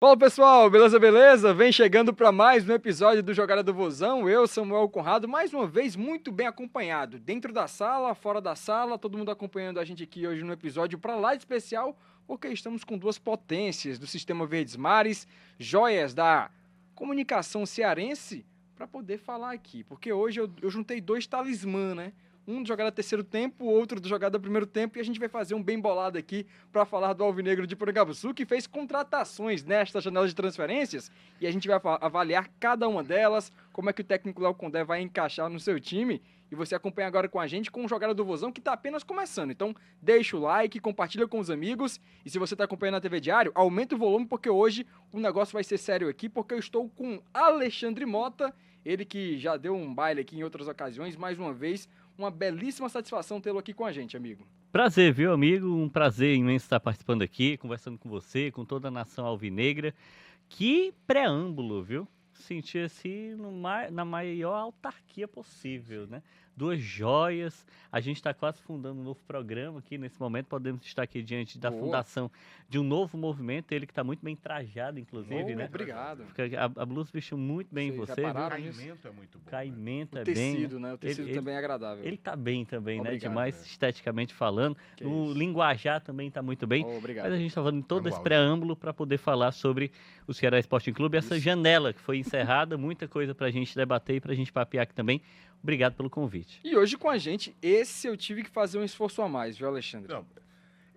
Fala pessoal, beleza, beleza? Vem chegando para mais um episódio do Jogada do Vozão. Eu, Samuel Conrado, mais uma vez muito bem acompanhado. Dentro da sala, fora da sala, todo mundo acompanhando a gente aqui hoje no episódio para lá de especial, porque estamos com duas potências do Sistema Verdes Mares, joias da comunicação cearense, para poder falar aqui. Porque hoje eu juntei dois talismã, né? Um do Jogada Terceiro Tempo, outro do Jogada Primeiro Tempo, e a gente vai fazer um bem bolado aqui para falar do Alvinegro de Porangabuçu, que fez contratações nesta janela de transferências, e a gente vai avaliar cada uma delas, como é que o técnico Léo Condé vai encaixar no seu time, e você acompanha agora com a gente com o Jogada do Vozão, que está apenas começando. Então, deixa o like, compartilha com os amigos, e se você está acompanhando na TV Diário, aumenta o volume, porque hoje o negócio vai ser sério aqui, porque eu estou com Alexandre Mota, ele que já deu um baile aqui em outras ocasiões, mais uma vez, uma belíssima satisfação tê-lo aqui com a gente, amigo. Prazer, viu, amigo? Um prazer imenso estar participando aqui, conversando com você, com toda a nação alvinegra. Que preâmbulo, viu? Senti assim na maior autarquia possível, né? Duas joias. A gente está quase fundando um novo programa aqui nesse momento. Podemos estar aqui diante da fundação de um novo movimento. Ele que está muito bem trajado, inclusive, né? Obrigado. A blusa vestiu muito bem você. O caimento é muito bom. Caimento né? é bem. O tecido, né? O tecido também é agradável. Ele tá bem também, obrigado, né? Demais esteticamente falando. No linguajar também tá muito bem. Obrigado. Mas a gente tá falando todo esse preâmbulo para poder falar sobre o Ceará Sporting Clube, essa janela que foi encerrada, muita coisa pra gente debater e pra gente papear aqui também. Obrigado pelo convite. E hoje com a gente, esse eu tive que fazer um esforço a mais, viu, Alexandre? Não.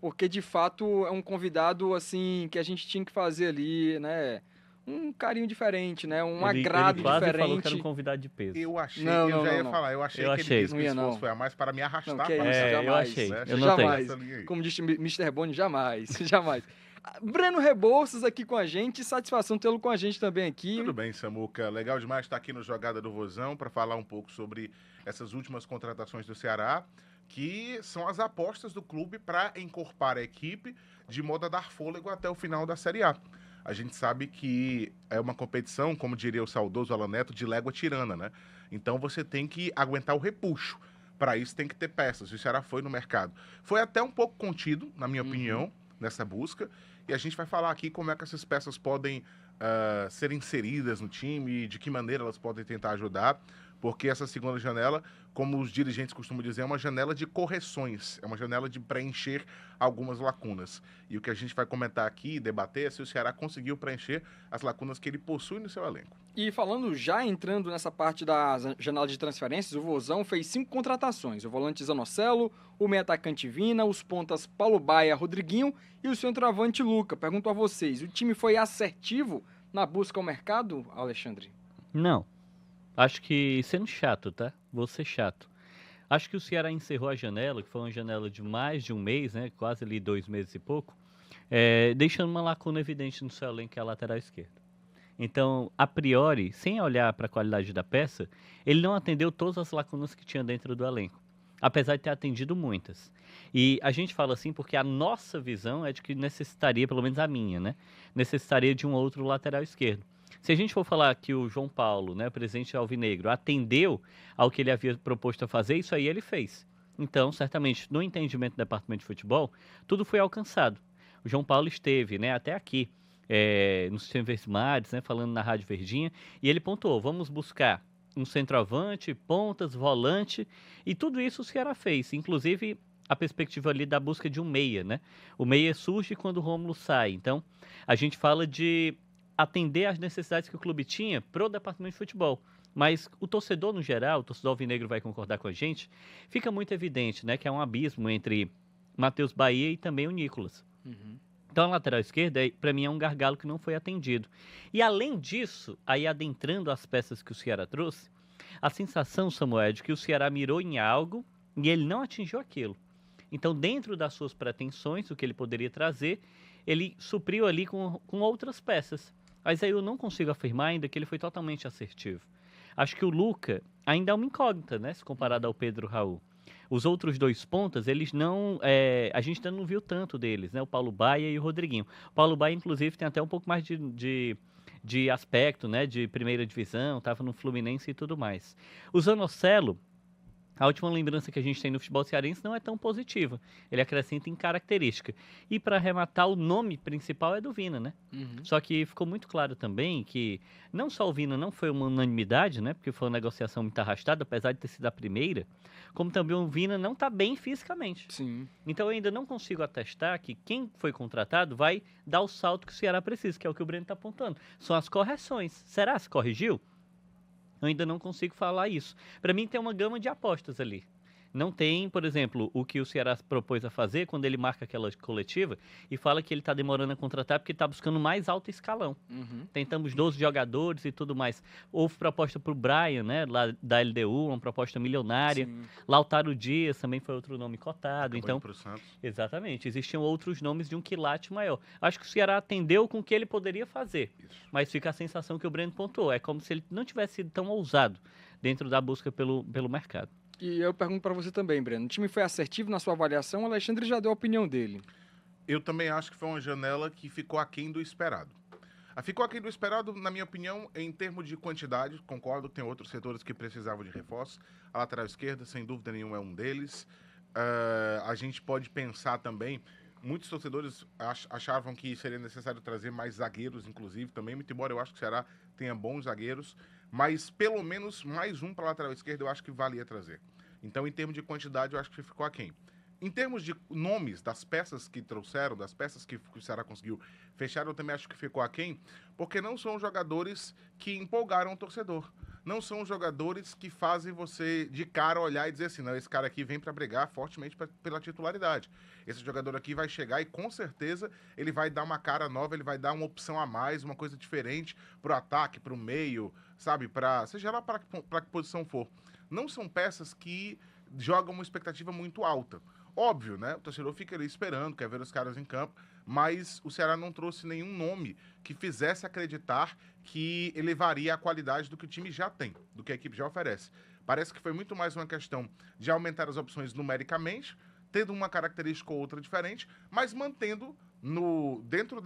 Porque, de fato, é um convidado, assim, que a gente tinha que fazer ali, né? Um carinho diferente, né? Um agrado ele quase diferente. Falou que era um convidado de peso. Eu achei, não, eu já ia não. falar, eu achei Eu que achei. ele disse que o Não ia, esforço foi a mais para me arrastar. Não, que é para isso, cima. eu jamais. achei. Né? Eu notei. Jamais. Como disse Mr. Boni, jamais. Jamais. Breno Rebouças aqui com a gente, satisfação tê-lo com a gente também aqui. Tudo bem, Samuca. Legal demais estar aqui no Jogada do Vozão para falar um pouco sobre essas últimas contratações do Ceará, que são as apostas do clube para encorpar a equipe de modo a dar fôlego até o final da Série A. A gente sabe que é uma competição, como diria o saudoso Alan Neto, de légua tirana, né? Então você tem que aguentar o repuxo. Para isso tem que ter peças. O Ceará foi no mercado. Foi até um pouco contido, na minha opinião, nessa busca. E a gente vai falar aqui como é que essas peças podem ser inseridas no time, de que maneira elas podem tentar ajudar, porque essa segunda janela, como os dirigentes costumam dizer, é uma janela de correções, é uma janela de preencher algumas lacunas. E o que a gente vai comentar aqui e debater é se o Ceará conseguiu preencher as lacunas que ele possui no seu elenco. E falando, já entrando nessa parte da janela de transferências, o Vozão fez 5 contratações. O volante Zanocelo, o meio atacante Vina, os pontas Paulo Baia, Rodriguinho e o centroavante Luca. Pergunto a vocês, o time foi assertivo na busca ao mercado, Alexandre? Não. Acho que, sendo chato, tá? Vou ser chato. Acho que o Ceará encerrou a janela, que foi uma janela de mais de um mês, né? Quase ali 2 meses e pouco, deixando uma lacuna evidente no seu elenco, que é a lateral esquerda. Então, a priori, sem olhar para a qualidade da peça, ele não atendeu todas as lacunas que tinha dentro do elenco, apesar de ter atendido muitas. E a gente fala assim porque a nossa visão é de que necessitaria, pelo menos a minha, né? Necessitaria de um outro lateral esquerdo. Se a gente for falar que o João Paulo, né, presidente alvinegro, atendeu ao que ele havia proposto a fazer, isso aí ele fez. Então, certamente, no entendimento do departamento de futebol, tudo foi alcançado. O João Paulo esteve, né, até aqui, no Sistema Verdes Mares, né, falando na Rádio Verdinha, e ele pontuou, vamos buscar um centroavante, pontas, volante, e tudo isso o Ceará fez, inclusive a perspectiva ali da busca de um meia, né? O meia surge quando o Rômulo sai, então a gente fala de atender às necessidades que o clube tinha para o departamento de futebol. Mas o torcedor, no geral, o torcedor alvinegro vai concordar com a gente, fica muito evidente, né, que há um abismo entre Matheus Bahia e também o Nicolas. Então, a lateral esquerda, para mim, é um gargalo que não foi atendido. E, além disso, aí adentrando as peças que o Ceará trouxe, a sensação, Samuel, é de que o Ceará mirou em algo e ele não atingiu aquilo. Então, dentro das suas pretensões, o que ele poderia trazer, ele supriu ali com outras peças. Mas aí eu não consigo afirmar ainda que ele foi totalmente assertivo. Acho que o Luca ainda é uma incógnita, né, se comparado ao Pedro Raul. Os outros 2 pontas, eles não... a gente ainda não viu tanto deles, né? O Paulo Baia e o Rodriguinho. O Paulo Baia, inclusive, tem até um pouco mais de aspecto, né? De primeira divisão, estava no Fluminense e tudo mais. O Zanocelo A última lembrança que a gente tem no futebol cearense não é tão positiva. Ele acrescenta em característica. E para arrematar, o nome principal é do Vina, né? Uhum. Só que ficou muito claro também que não só o Vina não foi uma unanimidade, né? Porque foi uma negociação muito arrastada, apesar de ter sido a primeira, como também o Vina não está bem fisicamente. Sim. Então eu ainda não consigo atestar que quem foi contratado vai dar o salto que o Ceará precisa, que é o que o Breno está apontando. São as correções. Será se corrigiu? Eu ainda não consigo falar isso. Para mim tem uma gama de apostas ali. Não tem, por exemplo, o que o Ceará propôs a fazer quando ele marca aquela coletiva e fala que ele está demorando a contratar porque está buscando mais alto escalão. Uhum. Tentamos 12 jogadores e tudo mais. Houve proposta para o Brian, né, lá da LDU, uma proposta milionária. Sim. Lautaro Dias também foi outro nome cotado. Acabou Então, indo pro Santos. exatamente, existiam outros nomes de um quilate maior. Acho que o Ceará atendeu com o que ele poderia fazer, Isso. mas fica a sensação que o Breno pontuou. É como se ele não tivesse sido tão ousado dentro da busca pelo mercado. E eu pergunto para você também, Breno. O time foi assertivo na sua avaliação? O Alexandre já deu a opinião dele. Eu também acho que foi uma janela que ficou aquém do esperado. Ficou aquém do esperado, na minha opinião, em termos de quantidade. Concordo, tem outros setores que precisavam de reforço. A lateral esquerda, sem dúvida nenhuma, é um deles. A gente pode pensar também... Muitos torcedores achavam que seria necessário trazer mais zagueiros, inclusive, também. Muito embora eu acho que o Ceará tenha bons zagueiros. Mas pelo menos mais um para a lateral esquerda eu acho que valia trazer. Então, em termos de quantidade, eu acho que ficou aquém. Em termos de nomes das peças que trouxeram, das peças que o Ceará conseguiu fechar, eu também acho que ficou aquém, porque não são jogadores que empolgaram o torcedor. Não são jogadores que fazem você de cara olhar e dizer assim, não, esse cara aqui vem para brigar fortemente pela titularidade. Esse jogador aqui vai chegar e com certeza ele vai dar uma cara nova, ele vai dar uma opção a mais, uma coisa diferente pro ataque, pro meio, sabe? Seja lá para que posição for. Não são peças que jogam uma expectativa muito alta. Óbvio, né? O torcedor fica ali esperando, quer ver os caras em campo, mas o Ceará não trouxe nenhum nome que fizesse acreditar que elevaria a qualidade do que o time já tem, do que a equipe já oferece. Parece que foi muito mais uma questão de aumentar as opções numericamente, tendo uma característica ou outra diferente, mas mantendo dentro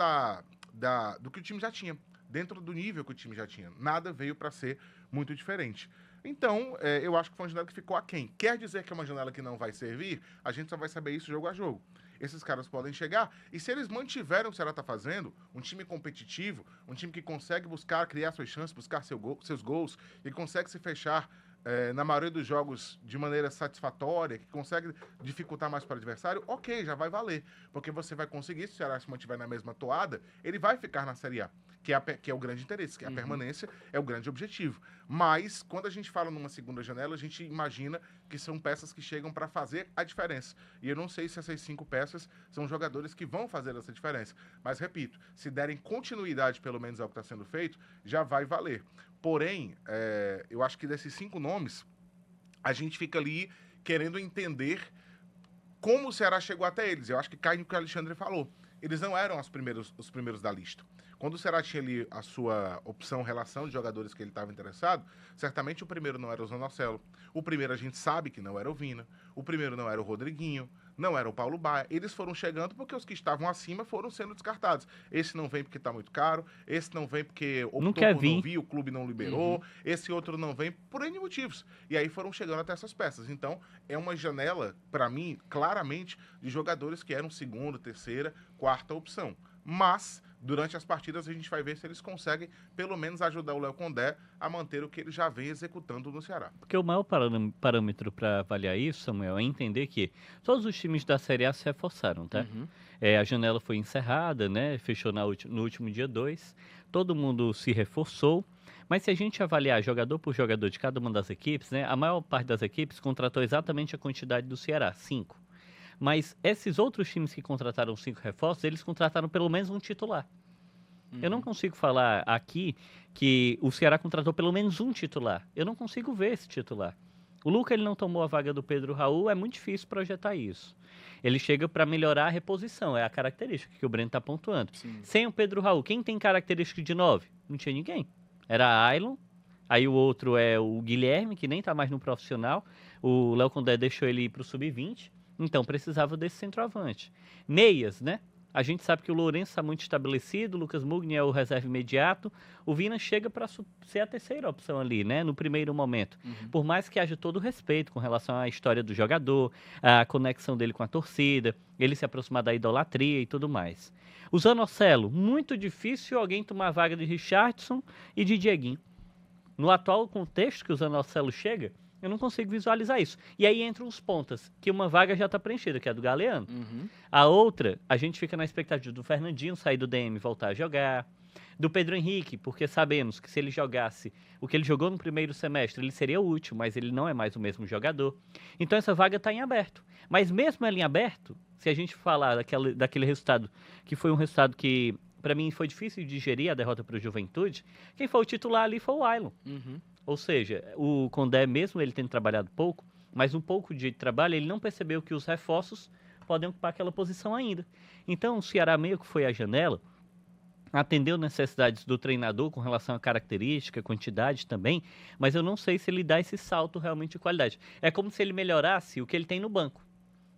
do que o time já tinha, dentro do nível que o time já tinha. Nada veio para ser muito diferente. Então, eu acho que foi uma janela que ficou aquém. Quer dizer que é uma janela que não vai servir? A gente só vai saber isso jogo a jogo. Esses caras podem chegar, e se eles mantiverem o que o Ceará está fazendo, um time competitivo, um time que consegue criar suas chances, buscar seus gols, e consegue se fechar na maioria dos jogos de maneira satisfatória, que consegue dificultar mais para o adversário, ok, já vai valer. Porque você vai conseguir, se o Ceará se mantiver na mesma toada, ele vai ficar na Série A, que é o grande interesse, que a permanência é o grande objetivo. Mas, quando a gente fala numa segunda janela, a gente imagina que são peças que chegam para fazer a diferença. E eu não sei se essas 5 peças são jogadores que vão fazer essa diferença. Mas, repito, se derem continuidade, pelo menos ao que está sendo feito, já vai valer. Porém, eu acho que desses 5 nomes, a gente fica ali querendo entender como o Ceará chegou até eles. Eu acho que cai no que o Alexandre falou. Eles não eram os primeiros da lista. Quando o Ceará tinha ali a sua relação de jogadores que ele estava interessado, certamente o primeiro não era o Zanocelo. O primeiro a gente sabe que não era o Vina. O primeiro não era o Rodriguinho. Não era o Paulo Baia. Eles foram chegando porque os que estavam acima foram sendo descartados. Esse não vem porque está muito caro. Esse não vem porque optou por não vir, o clube não liberou. Esse outro não vem por N motivos. E aí foram chegando até essas peças. Então, é uma janela, para mim, claramente, de jogadores que eram segunda, terceira, quarta opção. Mas, durante as partidas, a gente vai ver se eles conseguem, pelo menos, ajudar o Léo Condé a manter o que ele já vem executando no Ceará. Porque o maior parâmetro para avaliar isso, Samuel, é entender que todos os times da Série A se reforçaram, tá? A janela foi encerrada, né? Fechou no último dia 2. Todo mundo se reforçou. Mas se a gente avaliar jogador por jogador de cada uma das equipes, né? A maior parte das equipes contratou exatamente a quantidade do Ceará, 5. Mas esses outros times que contrataram 5 reforços, eles contrataram pelo menos um titular. Eu não consigo falar aqui que o Ceará contratou pelo menos um titular. Eu não consigo ver esse titular. O Luca ele não tomou a vaga do Pedro Raul, é muito difícil projetar isso. Ele chega para melhorar a reposição, é a característica que o Breno está pontuando. Sim. Sem o Pedro Raul, quem tem característica de 9? Não tinha ninguém. Era Ailon, aí o outro é o Guilherme, que nem está mais no profissional. O Léo Condé deixou ele ir para o sub-20. Então, precisava desse centroavante. Meias, né? A gente sabe que o Lourenço está muito estabelecido, o Lucas Mugni é o reserva imediato, o Vina chega para ser a terceira opção ali, né, no primeiro momento. Por mais que haja todo o respeito com relação à história do jogador, a conexão dele com a torcida, ele se aproximar da idolatria e tudo mais. O Zanocelo, muito difícil alguém tomar a vaga de Richardson e de Dieguinho. No atual contexto que o Zanocelo chega, eu não consigo visualizar isso. E aí entram os pontas, que uma vaga já está preenchida, que é a do Galeano. A outra, a gente fica na expectativa do Fernandinho sair do DM e voltar a jogar. Do Pedro Henrique, porque sabemos que se ele jogasse o que ele jogou no primeiro semestre, ele seria útil, mas ele não é mais o mesmo jogador. Então essa vaga está em aberto. Mas mesmo ela em aberto, se a gente falar daquele resultado, que foi um resultado que, para mim, foi difícil de digerir, a derrota para o Juventude, quem foi o titular ali foi o Ailon. Ou seja, o Condé, mesmo ele tendo trabalhado pouco, mas um pouco de trabalho, ele não percebeu que os reforços podem ocupar aquela posição ainda. Então, o Ceará meio que foi à janela, atendeu necessidades do treinador com relação à característica, quantidade também, mas eu não sei se ele dá esse salto realmente de qualidade. É como se ele melhorasse o que ele tem no banco.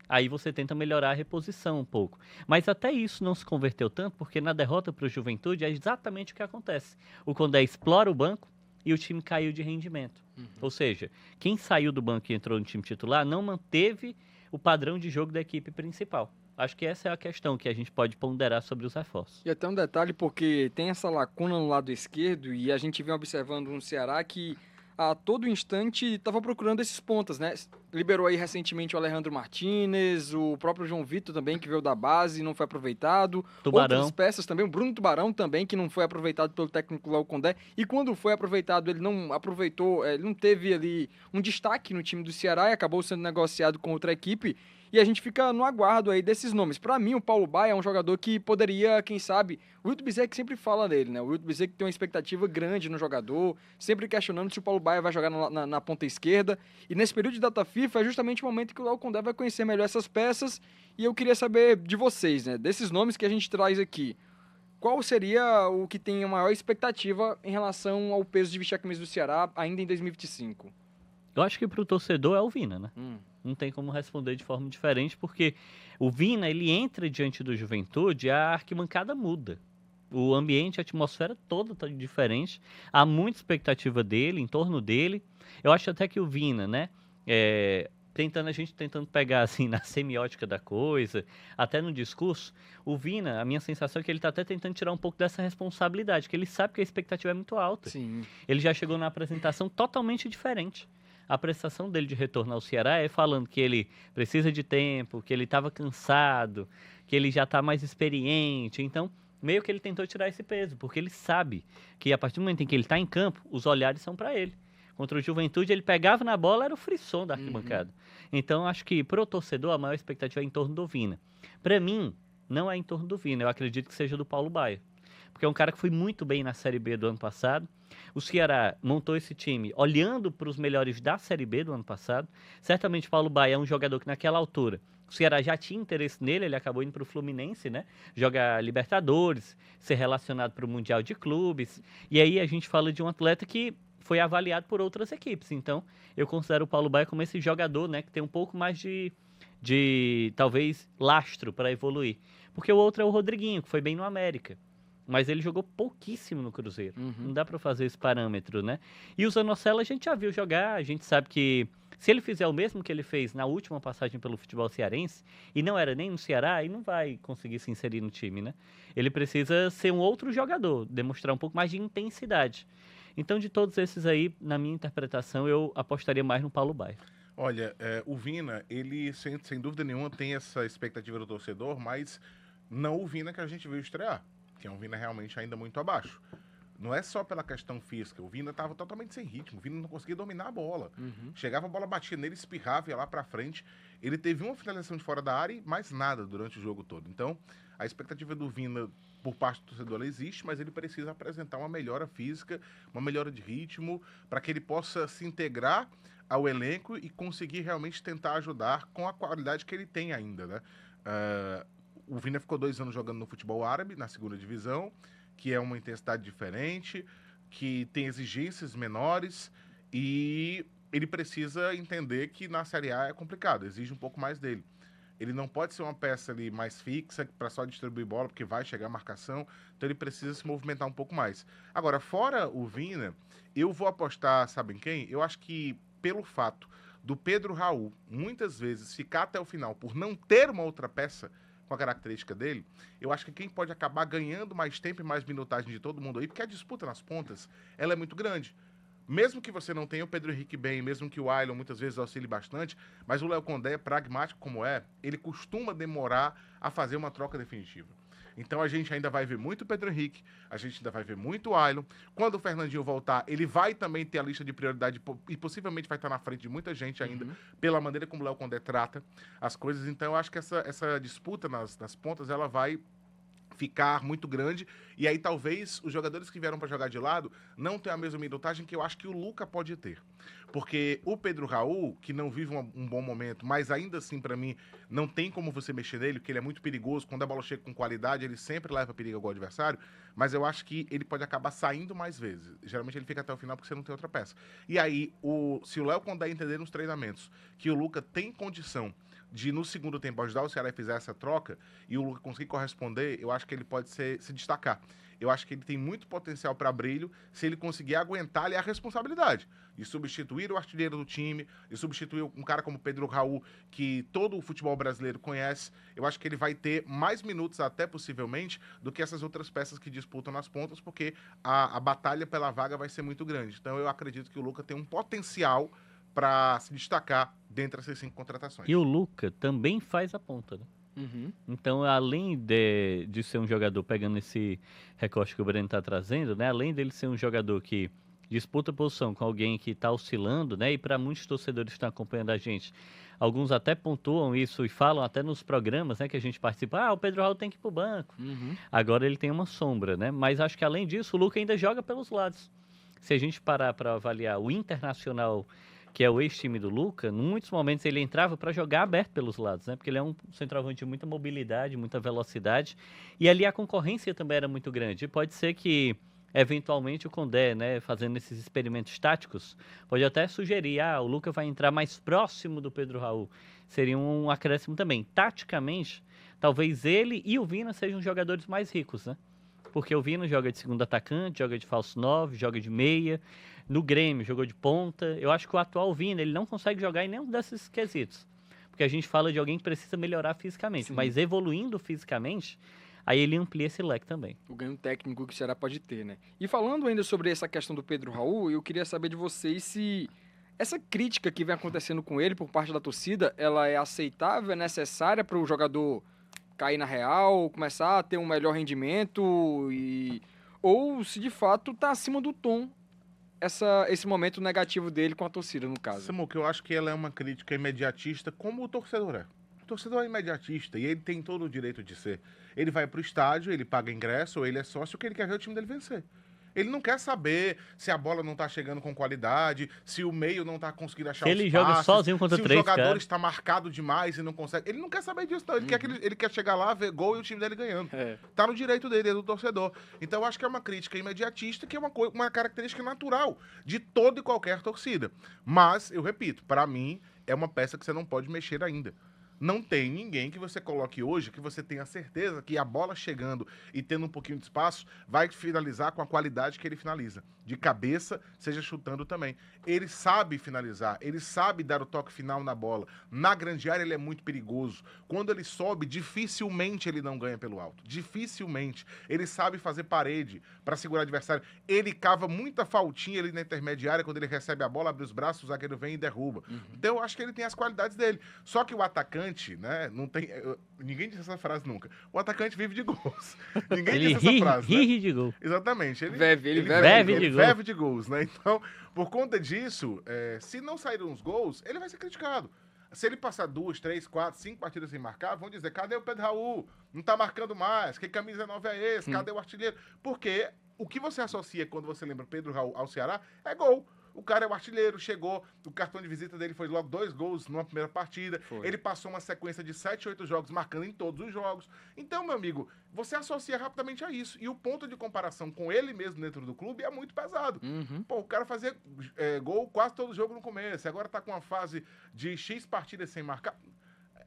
Aí você tenta melhorar a reposição um pouco. Mas até isso não se converteu tanto, porque na derrota para o Juventude é exatamente o que acontece. O Condé explora o banco, e o time caiu de rendimento. Ou seja, quem saiu do banco e entrou no time titular não manteve o padrão de jogo da equipe principal. Acho que essa é a questão que a gente pode ponderar sobre os reforços. E até um detalhe, porque tem essa lacuna no lado esquerdo e a gente vem observando um Ceará que a todo instante estava procurando esses pontas, né? Liberou aí recentemente o Alejandro Martinez, o próprio João Vitor também, que veio da base e não foi aproveitado. Tubarão. Outras peças também, o Bruno Tubarão também, que não foi aproveitado pelo técnico Léo Condé. E quando foi aproveitado, ele não aproveitou, ele não teve ali um destaque no time do Ceará e acabou sendo negociado com outra equipe. E a gente fica no aguardo aí desses nomes. Para mim, o Paulo Baia é um jogador que poderia, quem sabe... O Wilton Bezerra sempre fala dele, né? O Wilton Bezerra que tem uma expectativa grande no jogador, sempre questionando se o Paulo Baia vai jogar na ponta esquerda. E nesse período de data FIFA é justamente o momento que o Léo Condé vai conhecer melhor essas peças. E eu queria saber de vocês, né? Desses nomes que a gente traz aqui, qual seria o que tem a maior expectativa em relação ao peso de vestir a camisa do Ceará ainda em 2025? Eu acho que para o torcedor é o Vina, né? Não tem como responder de forma diferente, porque o Vina, ele entra diante do Juventude, a arquibancada muda. O ambiente, a atmosfera toda está diferente. Há muita expectativa dele, em torno dele. Eu acho até que o Vina, né? A gente tentando pegar assim na semiótica da coisa, até no discurso, o Vina, a minha sensação é que ele está até tentando tirar um pouco dessa responsabilidade, que ele sabe que a expectativa é muito alta. Sim. Ele já chegou na apresentação totalmente diferente. A prestação dele de retorno ao Ceará é falando que ele precisa de tempo, que ele estava cansado, que ele já está mais experiente. Então, meio que ele tentou tirar esse peso, porque ele sabe que a partir do momento em que ele está em campo, os olhares são para ele. Contra o Juventude, ele pegava na bola, era o frisson da arquibancada. Então, acho que para o torcedor, a maior expectativa é em torno do Vina. Para mim, não é em torno do Vina, eu acredito que seja do Paulo Baia. Porque é um cara que foi muito bem na Série B do ano passado. O Ceará montou esse time olhando para os melhores da Série B do ano passado. Certamente o Paulo Baia é um jogador que naquela altura o Ceará já tinha interesse nele, ele acabou indo para o Fluminense, né? Joga Libertadores, ser relacionado para o Mundial de Clubes. E aí a gente fala de um atleta que foi avaliado por outras equipes. Então, eu considero o Paulo Baia como esse jogador, né, que tem um pouco mais de talvez, lastro para evoluir. Porque o outro é o Rodriguinho, que foi bem no América. Mas ele jogou pouquíssimo no Cruzeiro. Não dá para fazer esse parâmetro, né? E o Zanocelo a gente já viu jogar, a gente sabe que se ele fizer o mesmo que ele fez na última passagem pelo futebol cearense, e não era nem no Ceará, aí não vai conseguir se inserir no time, né? Ele precisa ser um outro jogador, demonstrar um pouco mais de intensidade. Então, de todos esses aí, na minha interpretação, eu apostaria mais no Paulo Baia. Olha, o Vina, ele sem dúvida nenhuma tem essa expectativa do torcedor, mas não o Vina que a gente viu estrear, que é um Vina realmente ainda muito abaixo. Não é só pela questão física, o Vina estava totalmente sem ritmo, o Vina não conseguia dominar a bola. Chegava, a bola batia nele, espirrava, ia lá pra frente. Ele teve uma finalização de fora da área e mais nada durante o jogo todo. Então, a expectativa do Vina por parte do torcedor ela existe, mas ele precisa apresentar uma melhora física, uma melhora de ritmo, para que ele possa se integrar ao elenco e conseguir realmente tentar ajudar com a qualidade que ele tem ainda, né? O Vina ficou 2 anos jogando no futebol árabe, na segunda divisão, que é uma intensidade diferente, que tem exigências menores e ele precisa entender que na Série A é complicado, exige um pouco mais dele. Ele não pode ser uma peça ali mais fixa para só distribuir bola, porque vai chegar a marcação. Então ele precisa se movimentar um pouco mais. Agora, fora o Vina, eu vou apostar, sabem quem? Eu acho que pelo fato do Pedro Raul muitas vezes ficar até o final por não ter uma outra peça com a característica dele, eu acho que quem pode acabar ganhando mais tempo e mais minutagem de todo mundo aí, porque a disputa nas pontas, ela é muito grande. Mesmo que você não tenha o Pedro Henrique bem, mesmo que o Ailon muitas vezes auxilie bastante, mas o Léo Condé, pragmático como é, ele costuma demorar a fazer uma troca definitiva. Então a gente ainda vai ver muito o Pedro Henrique, a gente ainda vai ver muito o Ailon. Quando o Fernandinho voltar, ele vai também ter a lista de prioridade e possivelmente vai estar na frente de muita gente ainda, pela maneira como o Léo Condé trata as coisas. Então eu acho que essa disputa nas pontas, ela vai ficar muito grande, e aí talvez os jogadores que vieram para jogar de lado não tenham a mesma minutagem que eu acho que o Luca pode ter. Porque o Pedro Raul, que não vive um bom momento, mas ainda assim, para mim, não tem como você mexer nele, porque ele é muito perigoso, quando a bola chega com qualidade, ele sempre leva perigo ao gol adversário, mas eu acho que ele pode acabar saindo mais vezes. Geralmente ele fica até o final porque você não tem outra peça. E aí, se o Léo Condé entender nos treinamentos que o Luca tem condição de, no segundo tempo, ajudar o Ceará e fizer essa troca, e o Luca conseguir corresponder, eu acho que ele pode se destacar. Eu acho que ele tem muito potencial para brilho se ele conseguir aguentar ali a responsabilidade de substituir o artilheiro do time, de substituir um cara como Pedro Raul, que todo o futebol brasileiro conhece. Eu acho que ele vai ter mais minutos, até possivelmente, do que essas outras peças que disputam nas pontas, porque a batalha pela vaga vai ser muito grande. Então eu acredito que o Luca tem um potencial para se destacar dentre essas 5 contratações. E o Luca também faz a ponta, né? Então, além de ser um jogador, pegando esse recorte que o Breno está trazendo, né? Além dele ser um jogador que disputa posição com alguém que está oscilando, né? E para muitos torcedores que estão acompanhando a gente, alguns até pontuam isso e falam até nos programas, né? Que a gente participa, o Pedro Raul tem que ir para o banco. Agora ele tem uma sombra, né? Mas acho que além disso, o Luca ainda joga pelos lados. Se a gente parar para avaliar o Internacional, que é o ex-time do Luca, em muitos momentos ele entrava para jogar aberto pelos lados, né? Porque ele é um centroavante de muita mobilidade, muita velocidade, e ali a concorrência também era muito grande. E pode ser que, eventualmente, o Condé, né, fazendo esses experimentos táticos, pode até sugerir, o Luca vai entrar mais próximo do Pedro Raul. Seria um acréscimo também. Taticamente, talvez ele e o Vina sejam jogadores mais ricos, né? Porque o Vina joga de segundo atacante, joga de falso 9, joga de meia. No Grêmio, jogou de ponta. Eu acho que o atual Vina, ele não consegue jogar em nenhum desses quesitos. Porque a gente fala de alguém que precisa melhorar fisicamente. Sim. Mas evoluindo fisicamente, aí ele amplia esse leque também. O ganho técnico que o Ceará pode ter, né? E falando ainda sobre essa questão do Pedro Raul, eu queria saber de vocês se essa crítica que vem acontecendo com ele por parte da torcida, ela é aceitável, é necessária para o jogador cair na real, começar a ter um melhor rendimento, ou se de fato está acima do tom esse momento negativo dele com a torcida, no caso. Samuca, eu acho que ela é uma crítica imediatista, como o torcedor é. O torcedor é imediatista e ele tem todo o direito de ser. Ele vai pro estádio, ele paga ingresso, ou ele é sócio, que ele quer ver o time dele vencer. Ele não quer saber se a bola não tá chegando com qualidade, se o meio não tá conseguindo achar os passes, ele joga sozinho contra se três, o jogador cara. está marcado demais e não consegue. Ele não quer saber disso, não. Ele quer chegar lá, ver gol e o time dele ganhando. Tá no direito dele, é do torcedor. Então eu acho que é uma crítica imediatista, que é uma característica natural de toda e qualquer torcida. Mas, eu repito, para mim, é uma peça que você não pode mexer ainda. Não tem ninguém que você coloque hoje que você tenha certeza que a bola chegando e tendo um pouquinho de espaço vai finalizar com a qualidade que ele finaliza. De cabeça, seja chutando também. Ele sabe finalizar, ele sabe dar o toque final na bola. Na grande área ele é muito perigoso. Quando ele sobe, dificilmente ele não ganha pelo alto. Dificilmente. Ele sabe fazer parede para segurar o adversário. Ele cava muita faltinha ali na intermediária quando ele recebe a bola, abre os braços, o zagueiro vem e derruba. Então eu acho que ele tem as qualidades dele. Só que o atacante, né, não tem... Ninguém disse essa frase nunca. O atacante vive de gols. Ninguém ele disse essa frase, né? Ri de gol. Exatamente. Ele vive de gols, né? Então, por conta disso, se não saírem uns gols, ele vai ser criticado. Se ele passar 2, 3, 4, 5 partidas sem marcar, vão dizer, cadê o Pedro Raul? Não tá marcando mais. Que camisa 9 é esse? Cadê o artilheiro? Porque o que você associa quando você lembra Pedro Raul ao Ceará é gol. O cara é o artilheiro, chegou, o cartão de visita dele foi logo 2 gols numa primeira partida. Ele passou uma sequência de 7, 8 jogos, marcando em todos os jogos. Então, meu amigo, você associa rapidamente a isso. E o ponto de comparação com ele mesmo dentro do clube é muito pesado. Pô, o cara fazia gol quase todo jogo no começo, agora tá com uma fase de X partidas sem marcar.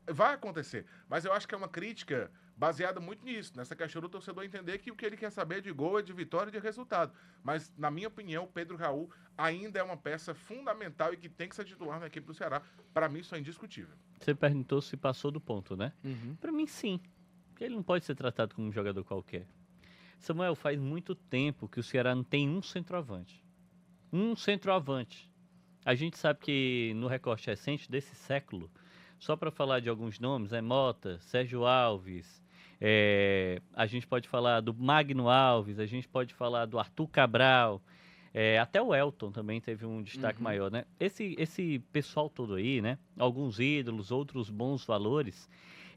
Vai acontecer. Mas eu acho que é uma crítica baseada muito nisso, nessa questão do torcedor entender que o que ele quer saber de gol é de vitória e de resultado. Mas, na minha opinião, o Pedro Raul ainda é uma peça fundamental e que tem que ser titular na equipe do Ceará. Para mim, isso é indiscutível. Você perguntou se passou do ponto, né? Uhum. Pra mim, sim. Porque ele não pode ser tratado como um jogador qualquer. Samuel, faz muito tempo que o Ceará não tem um centroavante. Um centroavante. A gente sabe que no recorte recente desse século, só para falar de alguns nomes, é Mota, Sérgio Alves, a gente pode falar do Magno Alves, a gente pode falar do Arthur Cabral, até o Elton também teve um destaque maior, né? Esse pessoal todo aí, né? Alguns ídolos, outros bons valores,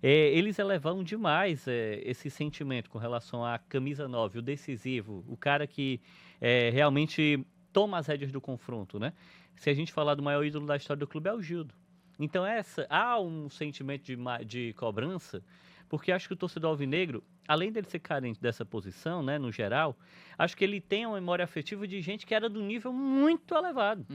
eles elevam demais esse sentimento com relação à camisa 9, o decisivo, o cara que realmente toma as rédeas do confronto, né? Se a gente falar do maior ídolo da história do clube, é o Gildo. Então há um sentimento de cobrança, porque acho que o torcedor alvinegro, além dele ser carente dessa posição, né, no geral, acho que ele tem uma memória afetiva de gente que era do nível muito elevado.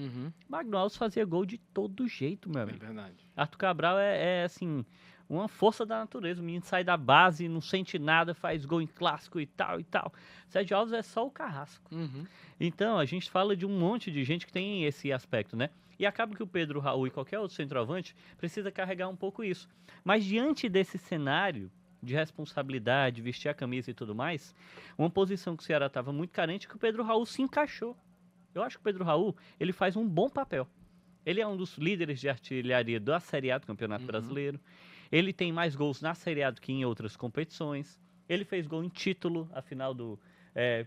Magno Alves fazia gol de todo jeito, meu amigo. É verdade. Arthur Cabral assim, uma força da natureza. O menino sai da base, não sente nada, faz gol em clássico e tal e tal. Sérgio Alves é só o carrasco. Então, a gente fala de um monte de gente que tem esse aspecto, né? E acaba que o Pedro Raul e qualquer outro centroavante precisa carregar um pouco isso. Mas diante desse cenário de responsabilidade, vestir a camisa e tudo mais, uma posição que o Ceará estava muito carente, que o Pedro Raul se encaixou. Eu acho que o Pedro Raul, ele faz um bom papel. Ele é um dos líderes de artilharia da Série A do Campeonato Brasileiro. Ele tem mais gols na Série A do que em outras competições. Ele fez gol em título, a final do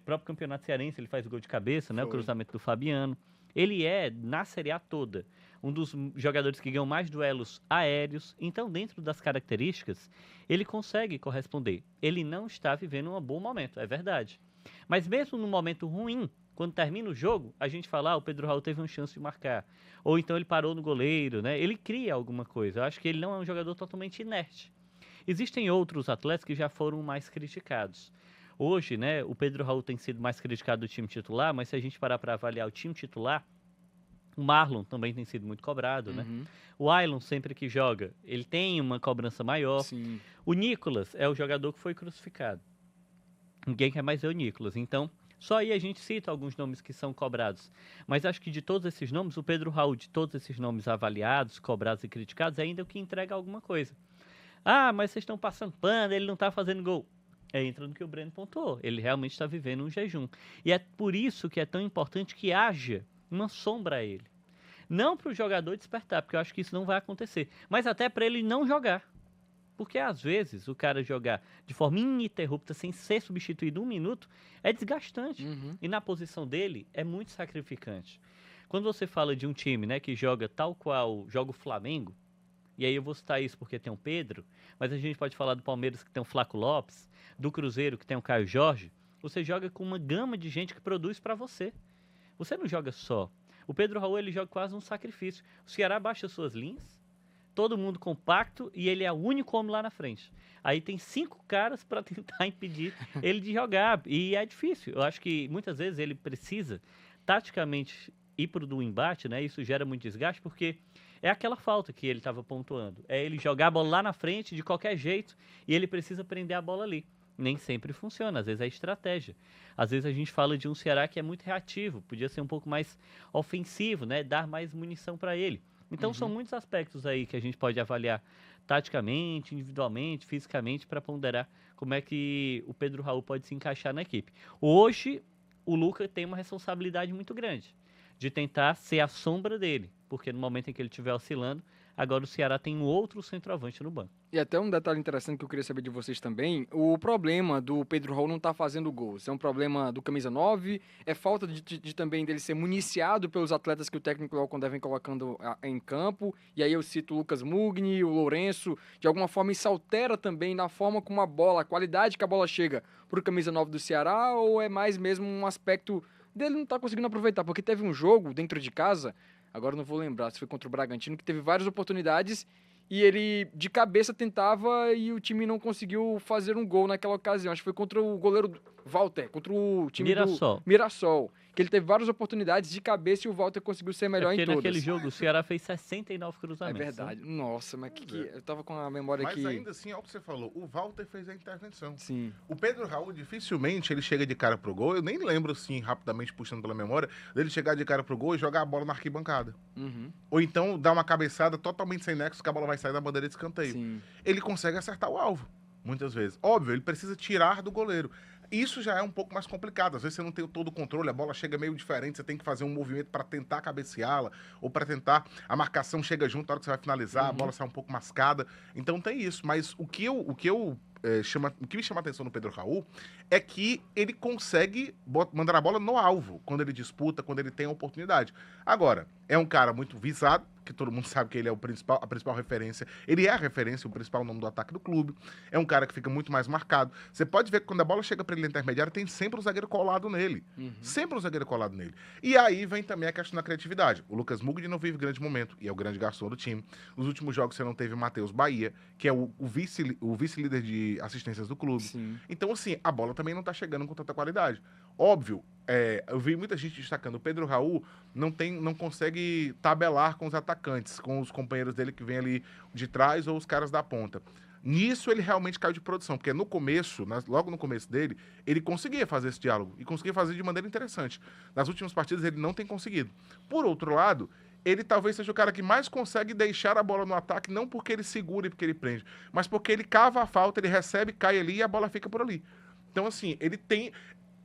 próprio Campeonato Cearense, ele faz gol de cabeça, né? O cruzamento do Fabiano. Ele é, na Série A toda, um dos jogadores que ganham mais duelos aéreos. Então, dentro das características, ele consegue corresponder. Ele não está vivendo um bom momento, é verdade. Mas mesmo no momento ruim, quando termina o jogo, a gente fala, o Pedro Raul teve uma chance de marcar. Ou então ele parou no goleiro, né? Ele cria alguma coisa. Eu acho que ele não é um jogador totalmente inerte. Existem outros atletas que já foram mais criticados. Hoje, né, o Pedro Raul tem sido mais criticado do time titular, mas se a gente parar para avaliar o time titular, o Marlon também tem sido muito cobrado, né? O Ailon, sempre que joga, ele tem uma cobrança maior. Sim. O Nicolas é o jogador que foi crucificado. Ninguém quer mais ver o Nicolas. Então, só aí a gente cita alguns nomes que são cobrados. Mas acho que de todos esses nomes, o Pedro Raul, de todos esses nomes avaliados, cobrados e criticados, é ainda o que entrega alguma coisa. Ah, mas vocês estão passando pano, ele não está fazendo gol. Entra no que o Breno pontuou. Ele realmente está vivendo um jejum. E é por isso que é tão importante que haja uma sombra a ele. Não para o jogador despertar, porque eu acho que isso não vai acontecer. Mas até para ele não jogar. Porque às vezes o cara jogar de forma ininterrupta, sem ser substituído 1 minuto, é desgastante. E na posição dele é muito sacrificante. Quando você fala de um time, né, que joga tal qual joga o Flamengo, e aí eu vou citar isso porque tem o Pedro, mas a gente pode falar do Palmeiras que tem o Flaco Lopes, do Cruzeiro que tem o Caio Jorge. Você joga com uma gama de gente que produz para você. Você não joga só. O Pedro Raul, ele joga quase um sacrifício. O Ceará baixa suas linhas, todo mundo compacto e ele é o único homem lá na frente. Aí tem 5 caras para tentar impedir ele de jogar e é difícil. Eu acho que muitas vezes ele precisa taticamente ir para o embate, né? Isso gera muito desgaste porque é aquela falta que ele estava pontuando. É ele jogar a bola lá na frente de qualquer jeito e ele precisa prender a bola ali. Nem sempre funciona, às vezes é estratégia. Às vezes a gente fala de um Ceará que é muito reativo, podia ser um pouco mais ofensivo, né? Dar mais munição para ele. Então são muitos aspectos aí que a gente pode avaliar taticamente, individualmente, fisicamente, para ponderar como é que o Pedro Raul pode se encaixar na equipe. Hoje, o Luca tem uma responsabilidade muito grande de tentar ser a sombra dele, porque no momento em que ele estiver oscilando, agora o Ceará tem um outro centroavante no banco. E até um detalhe interessante que eu queria saber de vocês também, o problema do Pedro Raul não estar fazendo gols. É um problema do camisa 9, é falta de também dele ser municiado pelos atletas que o técnico Alcon vem colocando em campo. E aí eu cito o Lucas Mugni, o Lourenço. De alguma forma isso altera também na forma como a bola, a qualidade que a bola chega para o camisa 9 do Ceará, ou é mais mesmo um aspecto dele não estar conseguindo aproveitar? Porque teve um jogo dentro de casa, agora eu não vou lembrar se foi contra o Bragantino, que teve várias oportunidades e ele de cabeça tentava e o time não conseguiu fazer um gol naquela ocasião. Acho que foi contra o goleiro Walter, contra o time Mirassol. do Mirassol. que ele teve várias oportunidades de cabeça e o Walter conseguiu ser melhor em porque todas. naquele jogo o Ceará fez 69 É cruzamentos. verdade. Nossa, mas eu tava com a memória Mas aqui. ainda assim, é o que você falou, o Walter fez a intervenção. Sim. O Pedro Raul, dificilmente, ele chega de cara pro gol. Eu nem lembro, assim, rapidamente puxando pela memória, dele chegar de cara pro gol e jogar a bola na arquibancada. Uhum. Ou então dar uma cabeçada totalmente sem nexo, que a bola vai sair da bandeira de escanteio. Sim. Ele consegue acertar o alvo, muitas vezes. Óbvio, ele precisa tirar do goleiro. Isso já é um pouco mais complicado. Às vezes você não tem todo o controle, a bola chega meio diferente, você tem que fazer um movimento para tentar cabeceá-la, ou para tentar. A marcação chega junto na hora que você vai finalizar, a bola sai um pouco mascada. Então tem isso. Mas o que me chama a atenção no Pedro Raul é que ele consegue mandar a bola no alvo quando ele disputa, quando ele tem a oportunidade. Agora, é um cara muito visado, que todo mundo sabe que ele é a principal referência. Ele é a referência, o principal nome do ataque do clube. É um cara que fica muito mais marcado. Você pode ver que quando a bola chega para ele na intermediária, tem sempre um zagueiro colado nele. Sempre um zagueiro colado nele. E aí vem também a questão da criatividade. O Lucas Mugni não vive grande momento, e é o grande garçom do time. Nos últimos jogos você não teve o Matheus Bahia, que é o vice-líder de assistências do clube. Sim. Então, assim, a bola também não tá chegando com tanta qualidade. Óbvio, eu vi muita gente destacando, o Pedro Raul não consegue tabelar com os atacantes, com os companheiros dele que vem ali de trás ou os caras da ponta. Nisso ele realmente caiu de produção, porque no começo, logo no começo dele, ele conseguia fazer esse diálogo e conseguia fazer de maneira interessante. Nas últimas partidas ele não tem conseguido. Por outro lado, ele talvez seja o cara que mais consegue deixar a bola no ataque, não porque ele segura e porque ele prende, mas porque ele cava a falta, ele recebe, cai ali e a bola fica por ali. Então, assim, ele tem...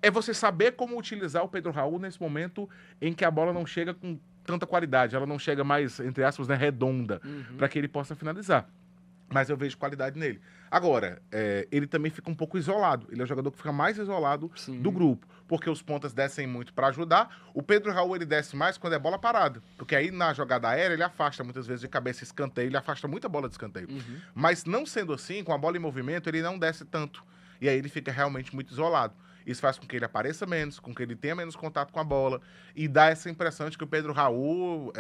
É você saber como utilizar o Pedro Raul nesse momento em que a bola não chega com tanta qualidade, ela não chega mais, entre aspas, né, redonda, para que ele possa finalizar. Mas eu vejo qualidade nele. Agora, ele também fica um pouco isolado. Ele é o jogador que fica mais isolado do grupo, porque os pontas descem muito para ajudar. O Pedro Raul, ele desce mais quando é bola parada, porque aí na jogada aérea ele afasta muitas vezes de cabeça escanteio, ele afasta muita bola de escanteio. Mas não sendo assim, com a bola em movimento, ele não desce tanto. E aí ele fica realmente muito isolado. Isso faz com que ele apareça menos, com que ele tenha menos contato com a bola e dá essa impressão de que o Pedro Raul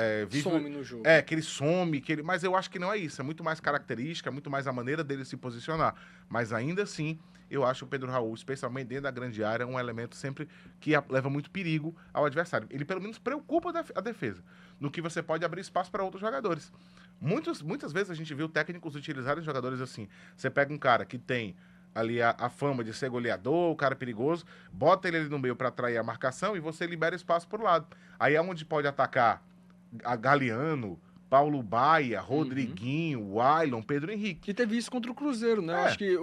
some no jogo. Que ele some, mas eu acho que não é isso. É muito mais característica, é muito mais a maneira dele se posicionar. Mas ainda assim, eu acho o Pedro Raul, especialmente dentro da grande área, um elemento sempre que leva muito perigo ao adversário. Ele pelo menos preocupa a defesa, no que você pode abrir espaço para outros jogadores. Muitas vezes a gente viu técnicos utilizarem jogadores assim. Você pega um cara que tem ali a fama de ser goleador, o cara perigoso, bota ele ali no meio para atrair a marcação e você libera espaço por lado. Aí é onde pode atacar a Galeano, Paulo Baia, Rodriguinho, Wailon, Pedro Henrique. Que teve isso contra o Cruzeiro, né? Eu acho que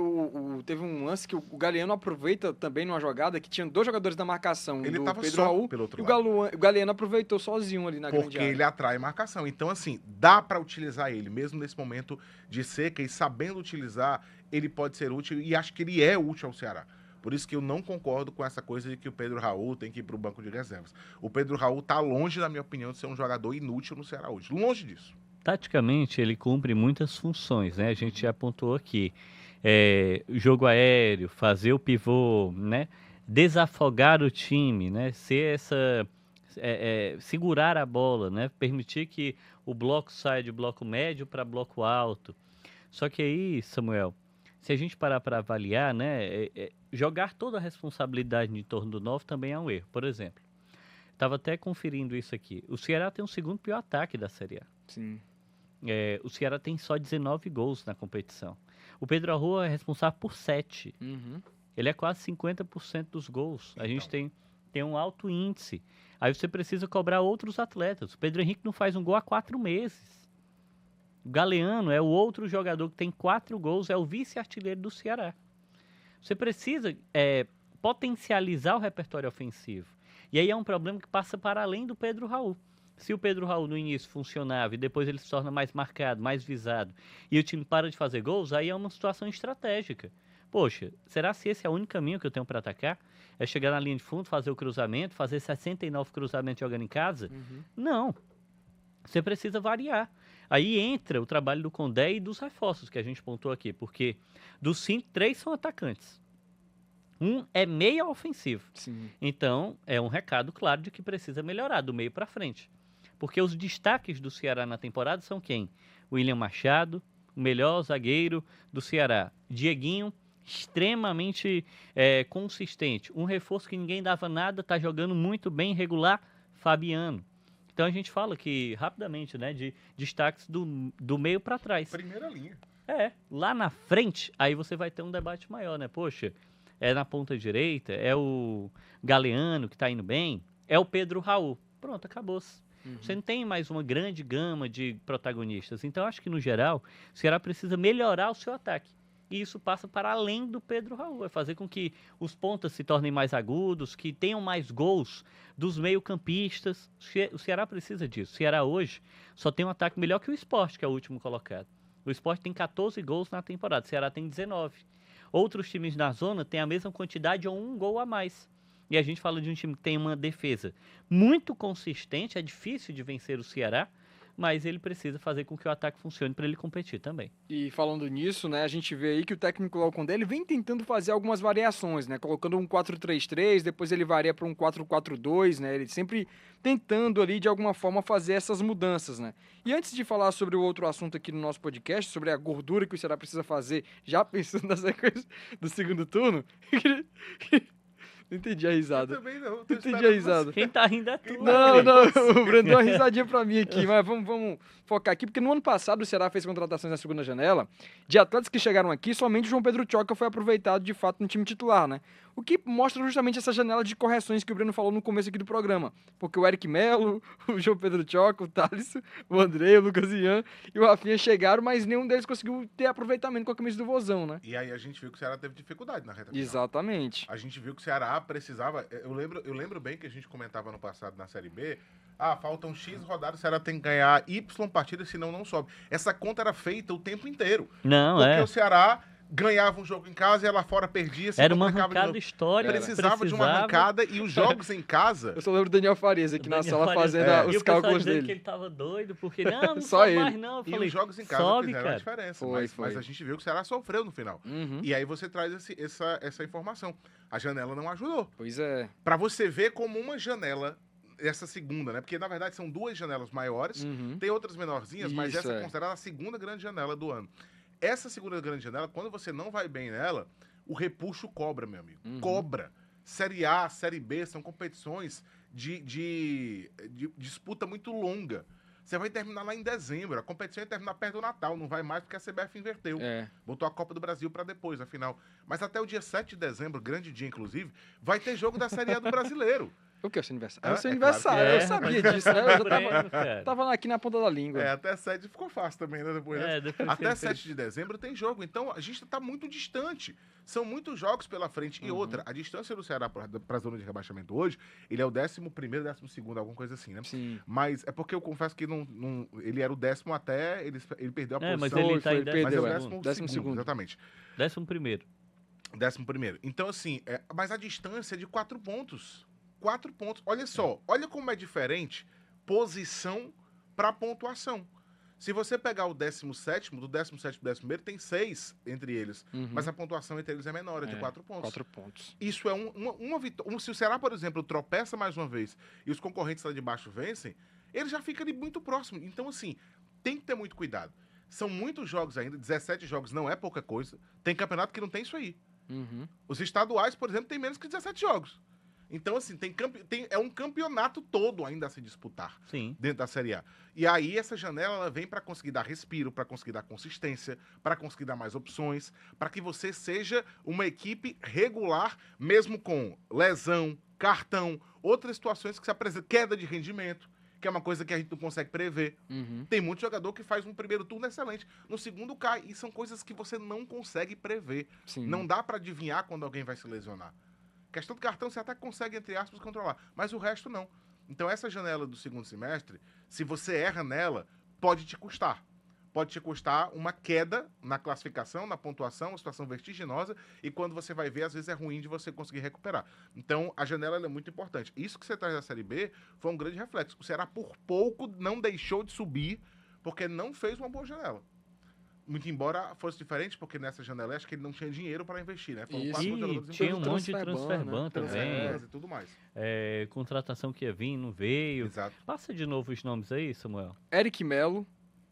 teve um lance que o Galeano aproveita também numa jogada que tinha dois jogadores da marcação, ele do tava Pedro só Raul, pelo outro e lado. o Galeano aproveitou sozinho ali na grande Porque área. ele atrai marcação. Então, assim, dá para utilizar ele, mesmo nesse momento de seca, e sabendo utilizar, ele pode ser útil, e acho que ele é útil ao Ceará. Por isso que eu não concordo com essa coisa de que o Pedro Raul tem que ir para o banco de reservas. O Pedro Raul tá longe, na minha opinião, de ser um jogador inútil no Ceará hoje. Longe disso. Taticamente, ele cumpre muitas funções, né? A gente já apontou aqui. Jogo aéreo, fazer o pivô, né? Desafogar o time, né? Segurar a bola, né? Permitir que o bloco saia de bloco médio para bloco alto. Só que aí, Samuel, se a gente parar para avaliar, né? Jogar toda a responsabilidade em torno do 9 também é um erro. Por exemplo, estava até conferindo isso aqui. O Ceará tem o segundo pior ataque da Série A. Sim. O Ceará tem só 19 gols na competição. O Pedro Raul é responsável por 7. Ele é quase 50% dos gols. A gente tem um alto índice. Aí você precisa cobrar outros atletas. O Pedro Henrique não faz um gol há 4 meses. O Galeano é o outro jogador que tem 4 gols, é o vice-artilheiro do Ceará. Você precisa potencializar o repertório ofensivo. E aí é um problema que passa para além do Pedro Raul. Se o Pedro Raul no início funcionava e depois ele se torna mais marcado, mais visado, e o time para de fazer gols, aí é uma situação estratégica. Poxa, será que esse é o único caminho que eu tenho para atacar? É chegar na linha de fundo, fazer o cruzamento, fazer 69 cruzamentos jogando em casa? Não. Você precisa variar. Aí entra o trabalho do Condé e dos reforços que a gente pontuou aqui, porque dos 5, 3 são atacantes. Um é meia ofensivo. Sim. Então, é um recado claro de que precisa melhorar do meio para frente. Porque os destaques do Ceará na temporada são quem? William Machado, o melhor zagueiro do Ceará. Dieguinho, extremamente consistente. Um reforço que ninguém dava nada, está jogando muito bem, regular, Fabiano. Então a gente fala que, rapidamente, né, de destaques do meio para trás. Primeira linha. Lá na frente, aí você vai ter um debate maior, né? Poxa, é na ponta direita, é o Galeano que tá indo bem, é o Pedro Raul. Pronto, acabou-se. Você não tem mais uma grande gama de protagonistas. Então, acho que, no geral, o Ceará precisa melhorar o seu ataque. E isso passa para além do Pedro Raul. É fazer com que os pontas se tornem mais agudos, que tenham mais gols dos meio-campistas. O Ceará precisa disso. O Ceará hoje só tem um ataque melhor que o Sport, que é o último colocado. O Sport tem 14 gols na temporada, o Ceará tem 19. Outros times na zona têm a mesma quantidade ou um gol a mais. E a gente fala de um time que tem uma defesa muito consistente, é difícil de vencer o Ceará, mas ele precisa fazer com que o ataque funcione para ele competir também. E falando nisso, né, a gente vê aí que o técnico Léo Condé, ele vem tentando fazer algumas variações, né, colocando um 4-3-3, depois ele varia para um 4-4-2, né, ele sempre tentando ali de alguma forma fazer essas mudanças, né. E antes de falar sobre o outro assunto aqui no nosso podcast, sobre a gordura que o Ceará precisa fazer, já pensando na sequência do segundo turno, não entendi a risada. Eu também não. Não entendi a risada. Quem tá rindo é tu. Não, não, o Breno deu uma risadinha pra mim aqui, mas vamos focar aqui, porque no ano passado o Ceará fez contratações na segunda janela de atletas que chegaram aqui, somente o João Pedro Tchoca foi aproveitado de fato no time titular, né? O que mostra justamente essa janela de correções que o Breno falou no começo aqui do programa, porque o Eric Melo, o João Pedro Tchoca, o Thales, o André, o Lucas Ian e o Rafinha chegaram, mas nenhum deles conseguiu ter aproveitamento com a camisa do Vozão, né? E aí a gente viu que o Ceará teve dificuldade na reta final. Exatamente. A gente viu que o Ceará precisava... Eu lembro bem que a gente comentava no passado na Série B, faltam X rodadas, o Ceará tem que ganhar Y partidas, senão não sobe. Essa conta era feita o tempo inteiro. Não, porque o Ceará ganhava um jogo em casa e lá fora perdia. Era uma arrancada histórica. Precisava de uma arrancada e os jogos em casa... Eu só lembro do Daniel Farias aqui na sala fazendo os cálculos dele. Que ele tava doido, porque não Só sobe ele. mais não. Eu falei, e os jogos em casa sobe, fizeram cara. a diferença. Foi. Mas a gente viu que o Ceará sofreu no final. Uhum. E aí você traz essa informação. A janela não ajudou. Pois é. Pra você ver como uma janela, essa segunda, né? Porque na verdade são duas janelas maiores, Uhum. tem outras menorzinhas, mas Isso, essa é considerada a segunda grande janela do ano. Essa segunda grande janela, quando você não vai bem nela, o repuxo cobra, meu amigo. Uhum. Cobra. Série A, Série B são competições de disputa muito longa. Você vai terminar lá em dezembro. A competição vai terminar perto do Natal. Não vai mais porque a CBF inverteu. Botou a Copa do Brasil pra depois, afinal. Mas até o dia 7 de dezembro, grande dia inclusive, vai ter jogo da Série A do Brasileiro. O que é o seu aniversário? É, É o seu é aniversário, claro que eu sabia disso, né? Eu já Prêmio, cara. tava aqui na ponta da língua. Até 7 ficou fácil também, né? Depois, né? Depois Até ele 7 de dezembro tem jogo. Então a gente tá muito distante. São muitos jogos pela frente. E outra, a distância do Ceará pra zona de rebaixamento hoje, ele é o 11º, 12º, alguma coisa assim, né? Sim. Mas é porque eu confesso que ele era o 10º até ele perdeu a posição. mas ele tá em Foi, Mas é o 12º. 12º, exatamente. 11º. 11º. Então, assim, mas a distância é de 4 pontos. 4 pontos. Olha só, olha como é diferente posição para pontuação. Se você pegar o 17º, do 17º pro 11º, tem 6 entre eles. Uhum. Mas a pontuação entre eles é menor, é de 4 pontos. 4 pontos. Isso é uma vitória. Se o Ceará, por exemplo, tropeça mais uma vez e os concorrentes lá de baixo vencem, ele já fica ali muito próximo. Então, assim, tem que ter muito cuidado. São muitos jogos ainda, 17 jogos não é pouca coisa. Tem campeonato que não tem isso aí. Uhum. Os estaduais, por exemplo, tem menos que 17 jogos. Então, assim, é um campeonato todo ainda a se disputar Sim. dentro da Série A. E aí, essa janela ela vem para conseguir dar respiro, para conseguir dar consistência, para conseguir dar mais opções, para que você seja uma equipe regular, mesmo com lesão, cartão, outras situações que se apresentam, queda de rendimento, que é uma coisa que a gente não consegue prever. Uhum. Tem muito jogador que faz um primeiro turno excelente, no segundo cai, e são coisas que você não consegue prever. Sim. Não dá para adivinhar quando alguém vai se lesionar. Questão do cartão você até consegue, entre aspas, controlar, mas o resto não. Então essa janela do segundo semestre, se você erra nela, pode te custar. Pode te custar uma queda na classificação, na pontuação, uma situação vertiginosa, e quando você vai ver, às vezes é ruim de você conseguir recuperar. Então a janela ela é muito importante. Isso que você traz da Série B foi um grande reflexo. O Ceará por pouco não deixou de subir, porque não fez uma boa janela. Muito embora fosse diferente, porque nessa janela acho que ele não tinha dinheiro para investir, né? Foram Isso. 4 E jogadores tinha um emprestados. monte de transferban né? também. E tudo mais. Contratação que ia vir, não veio. Exato. Passa de novo os nomes aí, Samuel. Eric Melo,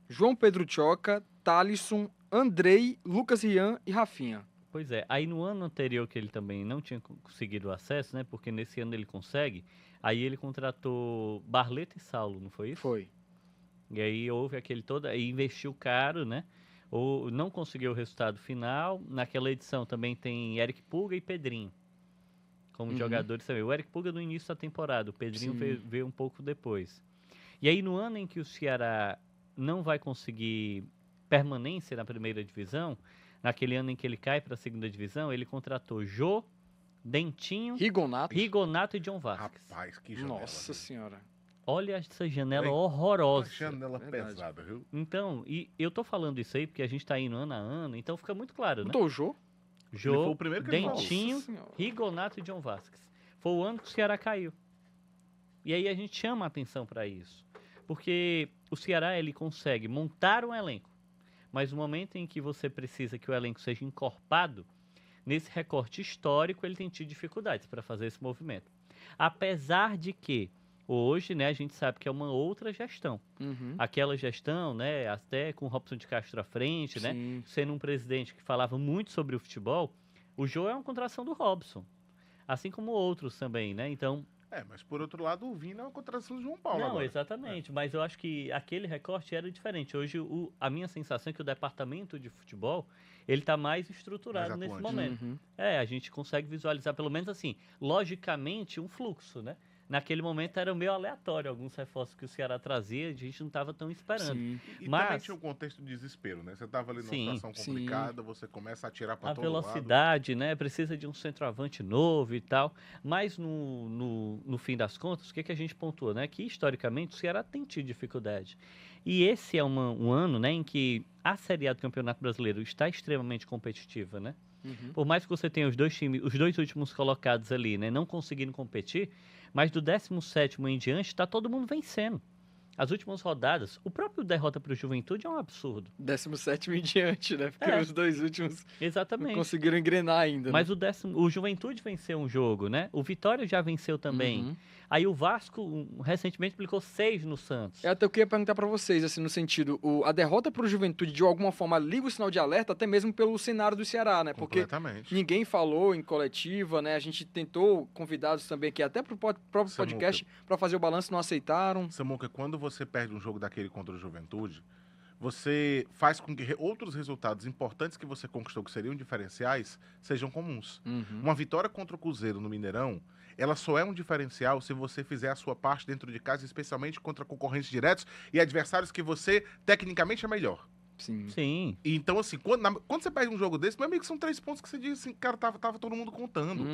João Pedro Tchoca, Thalisson, Andrei, Lucas Ian e Rafinha. Pois é. Aí no ano anterior, que ele também não tinha conseguido o acesso, né? Porque nesse ano ele consegue. Aí ele contratou Barleta e Saulo, não foi isso? Foi. E aí houve aquele todo. Aí investiu caro, né? Ou não conseguiu o resultado final. Naquela edição também tem Eric Pulga e Pedrinho como jogadores também. O Eric Pulga no início da temporada, o Pedrinho veio um pouco depois. E aí no ano em que o Ceará não vai conseguir permanência na primeira divisão, naquele ano em que ele cai para a segunda divisão, ele contratou Jô, Dentinho, Rigonato e John Vasquez. Rapaz, que janela. Nossa senhora. Olha essa janela Uma horrorosa. janela Verdade. pesada, viu? Então, e eu tô falando isso aí porque a gente tá indo ano a ano, então fica muito claro, né? Botou o Jô? Ele foi Jô, o primeiro que ele falou. Dentinho, Nossa senhora. Rigonato e John Vasquez. Foi o ano que o Ceará caiu. E aí a gente chama a atenção para isso. Porque o Ceará, ele consegue montar um elenco, mas no momento em que você precisa que o elenco seja encorpado, nesse recorte histórico, ele tem tido dificuldades para fazer esse movimento. Apesar de que, hoje, né, a gente sabe que é uma outra gestão. Aquela gestão, né, até com o Robson de Castro à frente, né, Sim. sendo um presidente que falava muito sobre o futebol, o Jô é uma contratação do Robson. Assim como outros também, né? Então, Mas por outro lado, o Vina é uma contratação do João Paulo não, agora. exatamente, mas eu acho que aquele recorte era diferente. Hoje, a minha sensação é que o departamento de futebol, ele está mais estruturado Mais nesse atuante. momento. A gente consegue visualizar, pelo menos assim, logicamente, um fluxo, né? Naquele momento era meio aleatório, alguns reforços que o Ceará trazia, a gente não estava tão esperando. Sim. E Mas- também tinha um contexto de desespero, né? Você tava ali numa Sim, situação complicada, você começa a atirar pra A todo lado. velocidade, né? Precisa de um centroavante novo e tal. Mas no fim das contas, o que a gente pontuou, né? Que historicamente o Ceará tem tido dificuldade. E esse é um ano, né, em que a Série A do Campeonato Brasileiro está extremamente competitiva, né? Por mais que você tenha os dois times, os dois últimos colocados ali, né, não conseguindo competir, mas do 17º em diante está todo mundo vencendo. As últimas rodadas, o próprio derrota para o Juventude é um absurdo. 17º em diante, né? Porque É. os dois últimos não Exatamente. conseguiram engrenar ainda. Mas o Juventude venceu um jogo, né? O Vitória já venceu também. Aí o Vasco recentemente aplicou 6 no Santos. É até o que eu ia perguntar pra vocês, assim, no sentido, a derrota pro Juventude de alguma forma liga o sinal de alerta, até mesmo pelo cenário do Ceará, né? Porque Completamente. ninguém falou em coletiva, né? A gente tentou convidados também aqui, até pro próprio Samuca. podcast, pra fazer o balanço, não aceitaram. Samuca, quando você perde um jogo daquele contra o Juventude, você faz com que outros resultados importantes que você conquistou, que seriam diferenciais, sejam comuns. Uma vitória contra o Cruzeiro no Mineirão, ela só é um diferencial se você fizer a sua parte dentro de casa, especialmente contra concorrentes diretos e adversários que você, tecnicamente, é melhor. Sim. Sim. E então, assim, quando você perde um jogo desse, meu amigo, são 3 pontos que você diz assim, cara, tava todo mundo contando.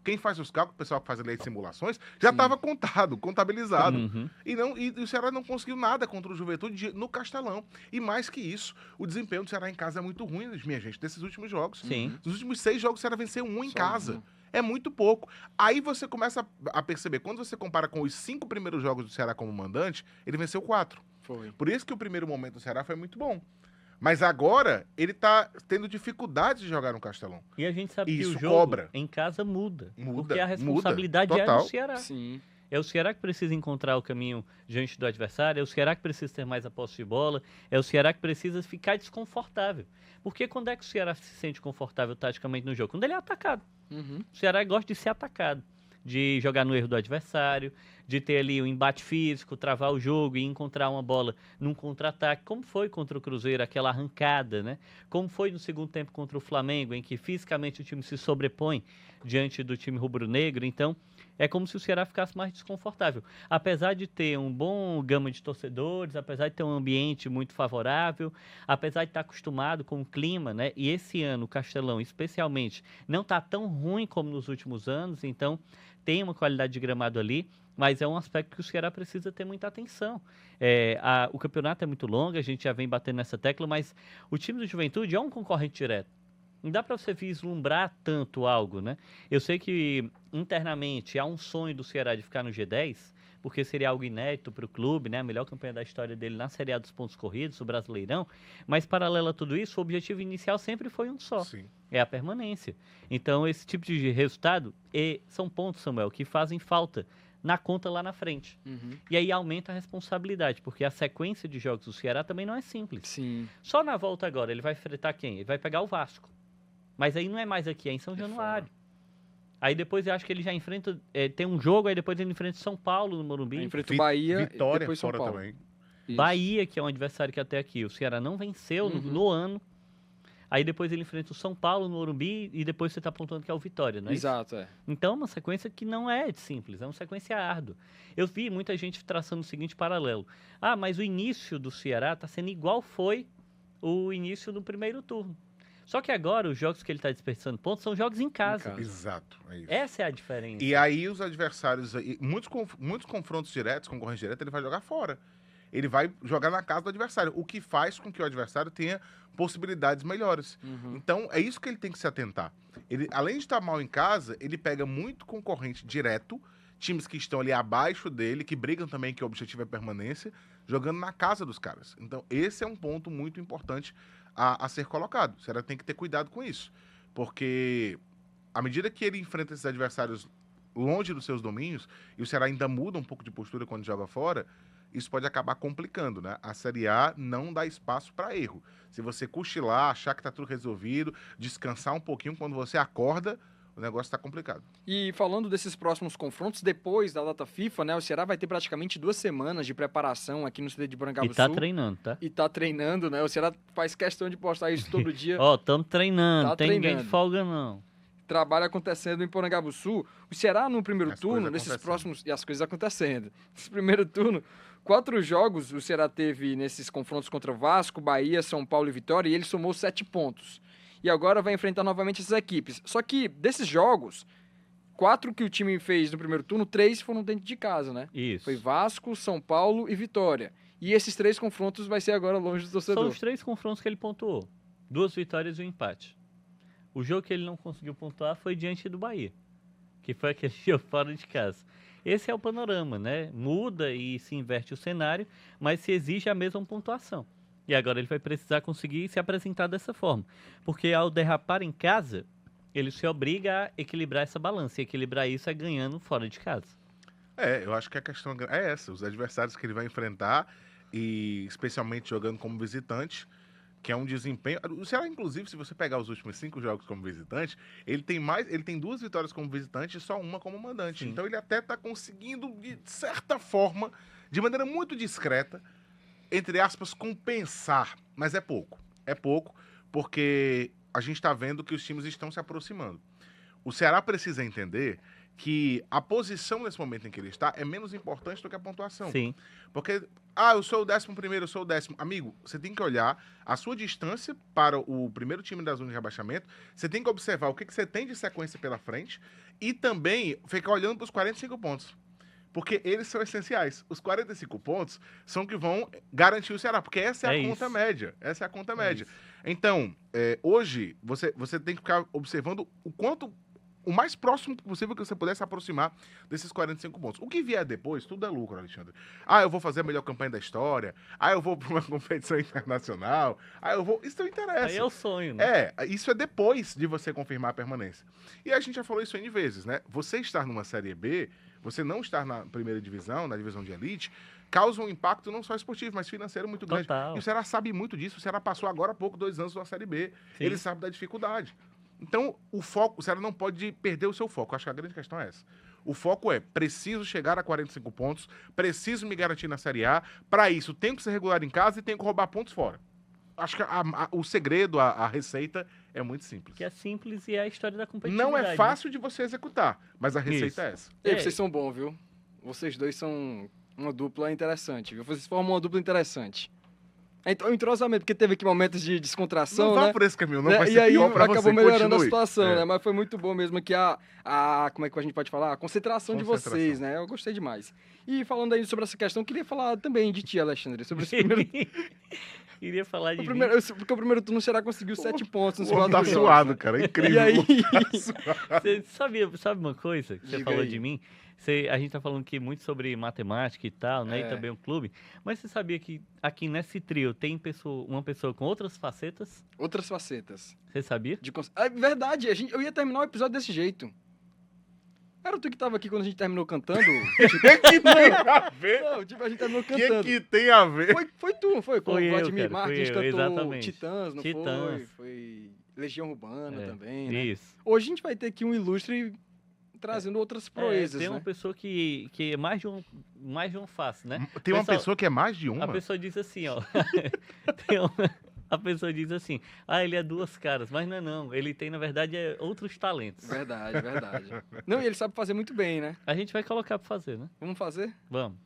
Quem faz os cálculos, o pessoal que faz ali as simulações, já Sim. estava contado, contabilizado. Uhum. E o Ceará não conseguiu nada contra o Juventude no Castelão. E mais que isso, o desempenho do Ceará em casa é muito ruim, minha gente, desses últimos jogos. Sim. Nos últimos 6 jogos, o Ceará venceu um em Só casa. um. É muito pouco. Aí você começa a perceber, quando você compara com os 5 primeiros jogos do Ceará como mandante, ele venceu 4. Foi. Por isso que o primeiro momento do Ceará foi muito bom. Mas agora, ele tá tendo dificuldade de jogar no Castelão. E a gente sabe que Isso o jogo cobra. em casa muda. Muda, Porque a muda, responsabilidade é total. do Ceará. Sim. É o Ceará que precisa encontrar o caminho diante do adversário, é o Ceará que precisa ter mais a posse de bola, é o Ceará que precisa ficar desconfortável. Porque quando é que o Ceará se sente confortável taticamente no jogo? Quando ele é atacado. O Ceará gosta de ser atacado, de jogar no erro do adversário, de ter ali o embate físico, travar o jogo e encontrar uma bola num contra-ataque, como foi contra o Cruzeiro, aquela arrancada, né? Como foi no segundo tempo contra o Flamengo, em que fisicamente o time se sobrepõe diante do time rubro-negro. Então, é como se o Ceará ficasse mais desconfortável. Apesar de ter um bom gama de torcedores, apesar de ter um ambiente muito favorável, apesar de estar acostumado com o clima, né? E esse ano o Castelão, especialmente, não está tão ruim como nos últimos anos, então tem uma qualidade de gramado ali, mas é um aspecto que o Ceará precisa ter muita atenção. O campeonato é muito longo, a gente já vem batendo nessa tecla, mas o time do Juventude é um concorrente direto. Não dá para você vislumbrar tanto algo, né? Eu sei que internamente há um sonho do Ceará de ficar no G10, porque seria algo inédito para o clube, né? A melhor campanha da história dele na Série A dos pontos corridos, o Brasileirão. Mas, paralelo a tudo isso, o objetivo inicial sempre foi um só. Sim. É a permanência. Então, esse tipo de resultado são pontos, Samuel, que fazem falta na conta lá na frente. E aí aumenta a responsabilidade, porque a sequência de jogos do Ceará também não é simples. Sim. Só na volta agora, ele vai enfrentar quem? Ele vai pegar o Vasco. Mas aí não é mais aqui, é em São fora. Januário. Aí depois eu acho que ele já enfrenta, tem um jogo, aí depois ele enfrenta São Paulo no Morumbi. Enfrenta o Bahia Vitória e depois São fora Paulo. também. Isso. Bahia, que é um adversário que até aqui o Ceará não venceu no ano. Aí depois ele enfrenta o São Paulo no Morumbi e depois você tá apontando que é o Vitória, não é Exato, isso? Então é uma sequência que não é simples, é uma sequência árdua. Eu vi muita gente traçando o seguinte paralelo. Ah, mas o início do Ceará tá sendo igual foi o início do primeiro turno. Só que agora os jogos que ele tá desperdiçando pontos são jogos em casa. Exato, é isso. Essa é a diferença. E aí os adversários, muitos confrontos diretos, concorrentes diretos, ele vai jogar fora. Ele vai jogar na casa do adversário, o que faz com que o adversário tenha possibilidades melhores. Então, é isso que ele tem que se atentar. Ele, além de estar mal em casa, ele pega muito concorrente direto, times que estão ali abaixo dele, que brigam também, que o objetivo é permanência, jogando na casa dos caras. Então, esse é um ponto muito importante a ser colocado. O Ceará tem que ter cuidado com isso, porque à medida que ele enfrenta esses adversários longe dos seus domínios, e o Ceará ainda muda um pouco de postura quando joga fora, isso pode acabar complicando, né? A Série A não dá espaço para erro. Se você cochilar, achar que tá tudo resolvido, descansar um pouquinho, quando você acorda, o negócio tá complicado. E falando desses próximos confrontos, depois da data FIFA, né? O Ceará vai ter praticamente 2 semanas de preparação aqui no CD de Porangabuçu. E tá treinando, tá? E tá treinando, né? O Ceará faz questão de postar isso todo dia. Ó, tamo treinando, Tá tem ninguém de treinando. folga não. Trabalho acontecendo em Porangabuçu. O Ceará no primeiro As turno, coisas nesses acontecendo. próximos... E as coisas acontecendo. Nesse primeiro turno, 4 jogos o Ceará teve nesses confrontos contra Vasco, Bahia, São Paulo e Vitória, e ele somou 7 pontos. E agora vai enfrentar novamente essas equipes. Só que desses jogos, 4 que o time fez no primeiro turno, 3 foram dentro de casa, né? Isso. Foi Vasco, São Paulo e Vitória. E esses 3 confrontos vai ser agora longe do torcedor. São os 3 confrontos que ele pontuou. 2 vitórias e um empate. O jogo que ele não conseguiu pontuar foi diante do Bahia, que foi aquele jogo fora de casa. Esse é o panorama, né? Muda e se inverte o cenário, mas se exige a mesma pontuação. E agora ele vai precisar conseguir se apresentar dessa forma. Porque ao derrapar em casa, ele se obriga a equilibrar essa balança. E equilibrar isso é ganhando fora de casa. Eu acho que a questão é essa. Os adversários que ele vai enfrentar, e especialmente jogando como visitante, que é um desempenho... O Ceará, inclusive, se você pegar os últimos 5 jogos como visitante, ele tem 2 vitórias como visitante e só uma como mandante. Sim. Então ele até está conseguindo, de certa forma, de maneira muito discreta, entre aspas, compensar. Mas é pouco. É pouco, porque a gente está vendo que os times estão se aproximando. O Ceará precisa entender que a posição nesse momento em que ele está é menos importante do que a pontuação. Sim. Porque, eu sou o 11º, eu sou o 10º. Amigo, você tem que olhar a sua distância para o primeiro time da zona de rebaixamento, você tem que observar o que você tem de sequência pela frente e também ficar olhando para os 45 pontos. Porque eles são essenciais. Os 45 pontos são que vão garantir o Ceará, porque essa é a conta média. Essa é a conta média. Então, hoje, você tem que ficar observando o mais próximo possível que você puder se aproximar desses 45 pontos. O que vier depois, tudo é lucro, Alexandre. Eu vou fazer a melhor campanha da história. Eu vou para uma competição internacional. Isso não interessa. Aí é o sonho, né? Isso é depois de você confirmar a permanência. E a gente já falou isso N vezes, né? Você estar numa Série B, você não estar na primeira divisão, na divisão de elite, causa um impacto não só esportivo, mas financeiro muito grande. Total. E o Ceará sabe muito disso. O Ceará passou agora há pouco 2 anos na Série B. Sim. Ele sabe da dificuldade. Então, o Ceará não pode perder o seu foco. Acho que a grande questão é essa. O foco é, preciso chegar a 45 pontos, preciso me garantir na Série A. Para isso, tenho que ser regular em casa e tenho que roubar pontos fora. Acho que o segredo, a receita é muito simples. Que é simples e é a história da competitividade. Não é fácil de você executar, mas a receita é essa. Ei, vocês são bons, viu? Vocês dois são uma dupla interessante, viu? Vocês formam uma dupla interessante. Então, o entrosamento, porque teve aqui momentos de descontração, Não né? vá por esse caminho, não Né? vai ser E aí pior pra você. acabou melhorando a Continue. situação, né? Mas foi muito bom mesmo aqui como é que a gente pode falar? A concentração de Concentração. vocês, né? Eu gostei demais. E falando aí sobre essa questão, eu queria falar também de ti, Alexandre, sobre esse primeiro... Iria falar de mim. Porque o primeiro turno o Ceará conseguiu 7 pontos nos O homem 4 tá jogos, suado, né? cara. É incrível. E aí... Você sabe uma coisa que você Diga falou aí. de mim? A gente tá falando aqui muito sobre matemática e tal, né? E também o clube. Mas você sabia que aqui nesse trio tem uma pessoa com outras facetas? Outras facetas. Você sabia? É verdade, eu ia terminar o episódio desse jeito. Era tu que tava aqui quando a gente terminou cantando? O que tem a ver? Não, tipo, a gente terminou O cantando. que tem a ver? Foi tu, não foi? Com Foi o eu, Vladimir cara, Marques, a foi gente eu, cantou exatamente. Titãs, não Titãs. foi? Foi Legião Urbana É, também, né? Isso. Hoje a gente vai ter aqui um ilustre trazendo outras proezas, tem né? uma pessoa que é mais de um face, né? Tem uma Pessoal, pessoa que é mais de uma? A pessoa diz assim, ó. A pessoa diz assim, ele é duas caras, mas não é não. Ele tem, na verdade, outros talentos. Verdade, verdade. Não, e ele sabe fazer muito bem, né? A gente vai colocar pra fazer, né? Vamos fazer? Vamos.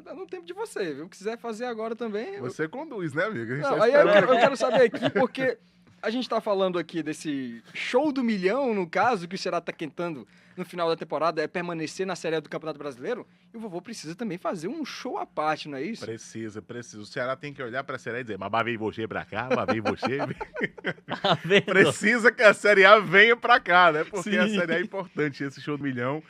Dá no tempo de você, viu? Se quiser fazer agora também. Você conduz, né, amigo? A gente Não, tá aí eu esperando. quero saber aqui, porque a gente tá falando aqui desse show do milhão, no caso, que o Ceará tá tentando no final da temporada, é permanecer na Série A do Campeonato Brasileiro, e o vovô precisa também fazer um show à parte, não é isso? Precisa. O Ceará tem que olhar pra Série A e dizer, mas vem você pra cá, mas vem você. Tá vendo? Precisa que a Série A venha pra cá, né? Porque a Sim. Série A é importante. Esse show do milhão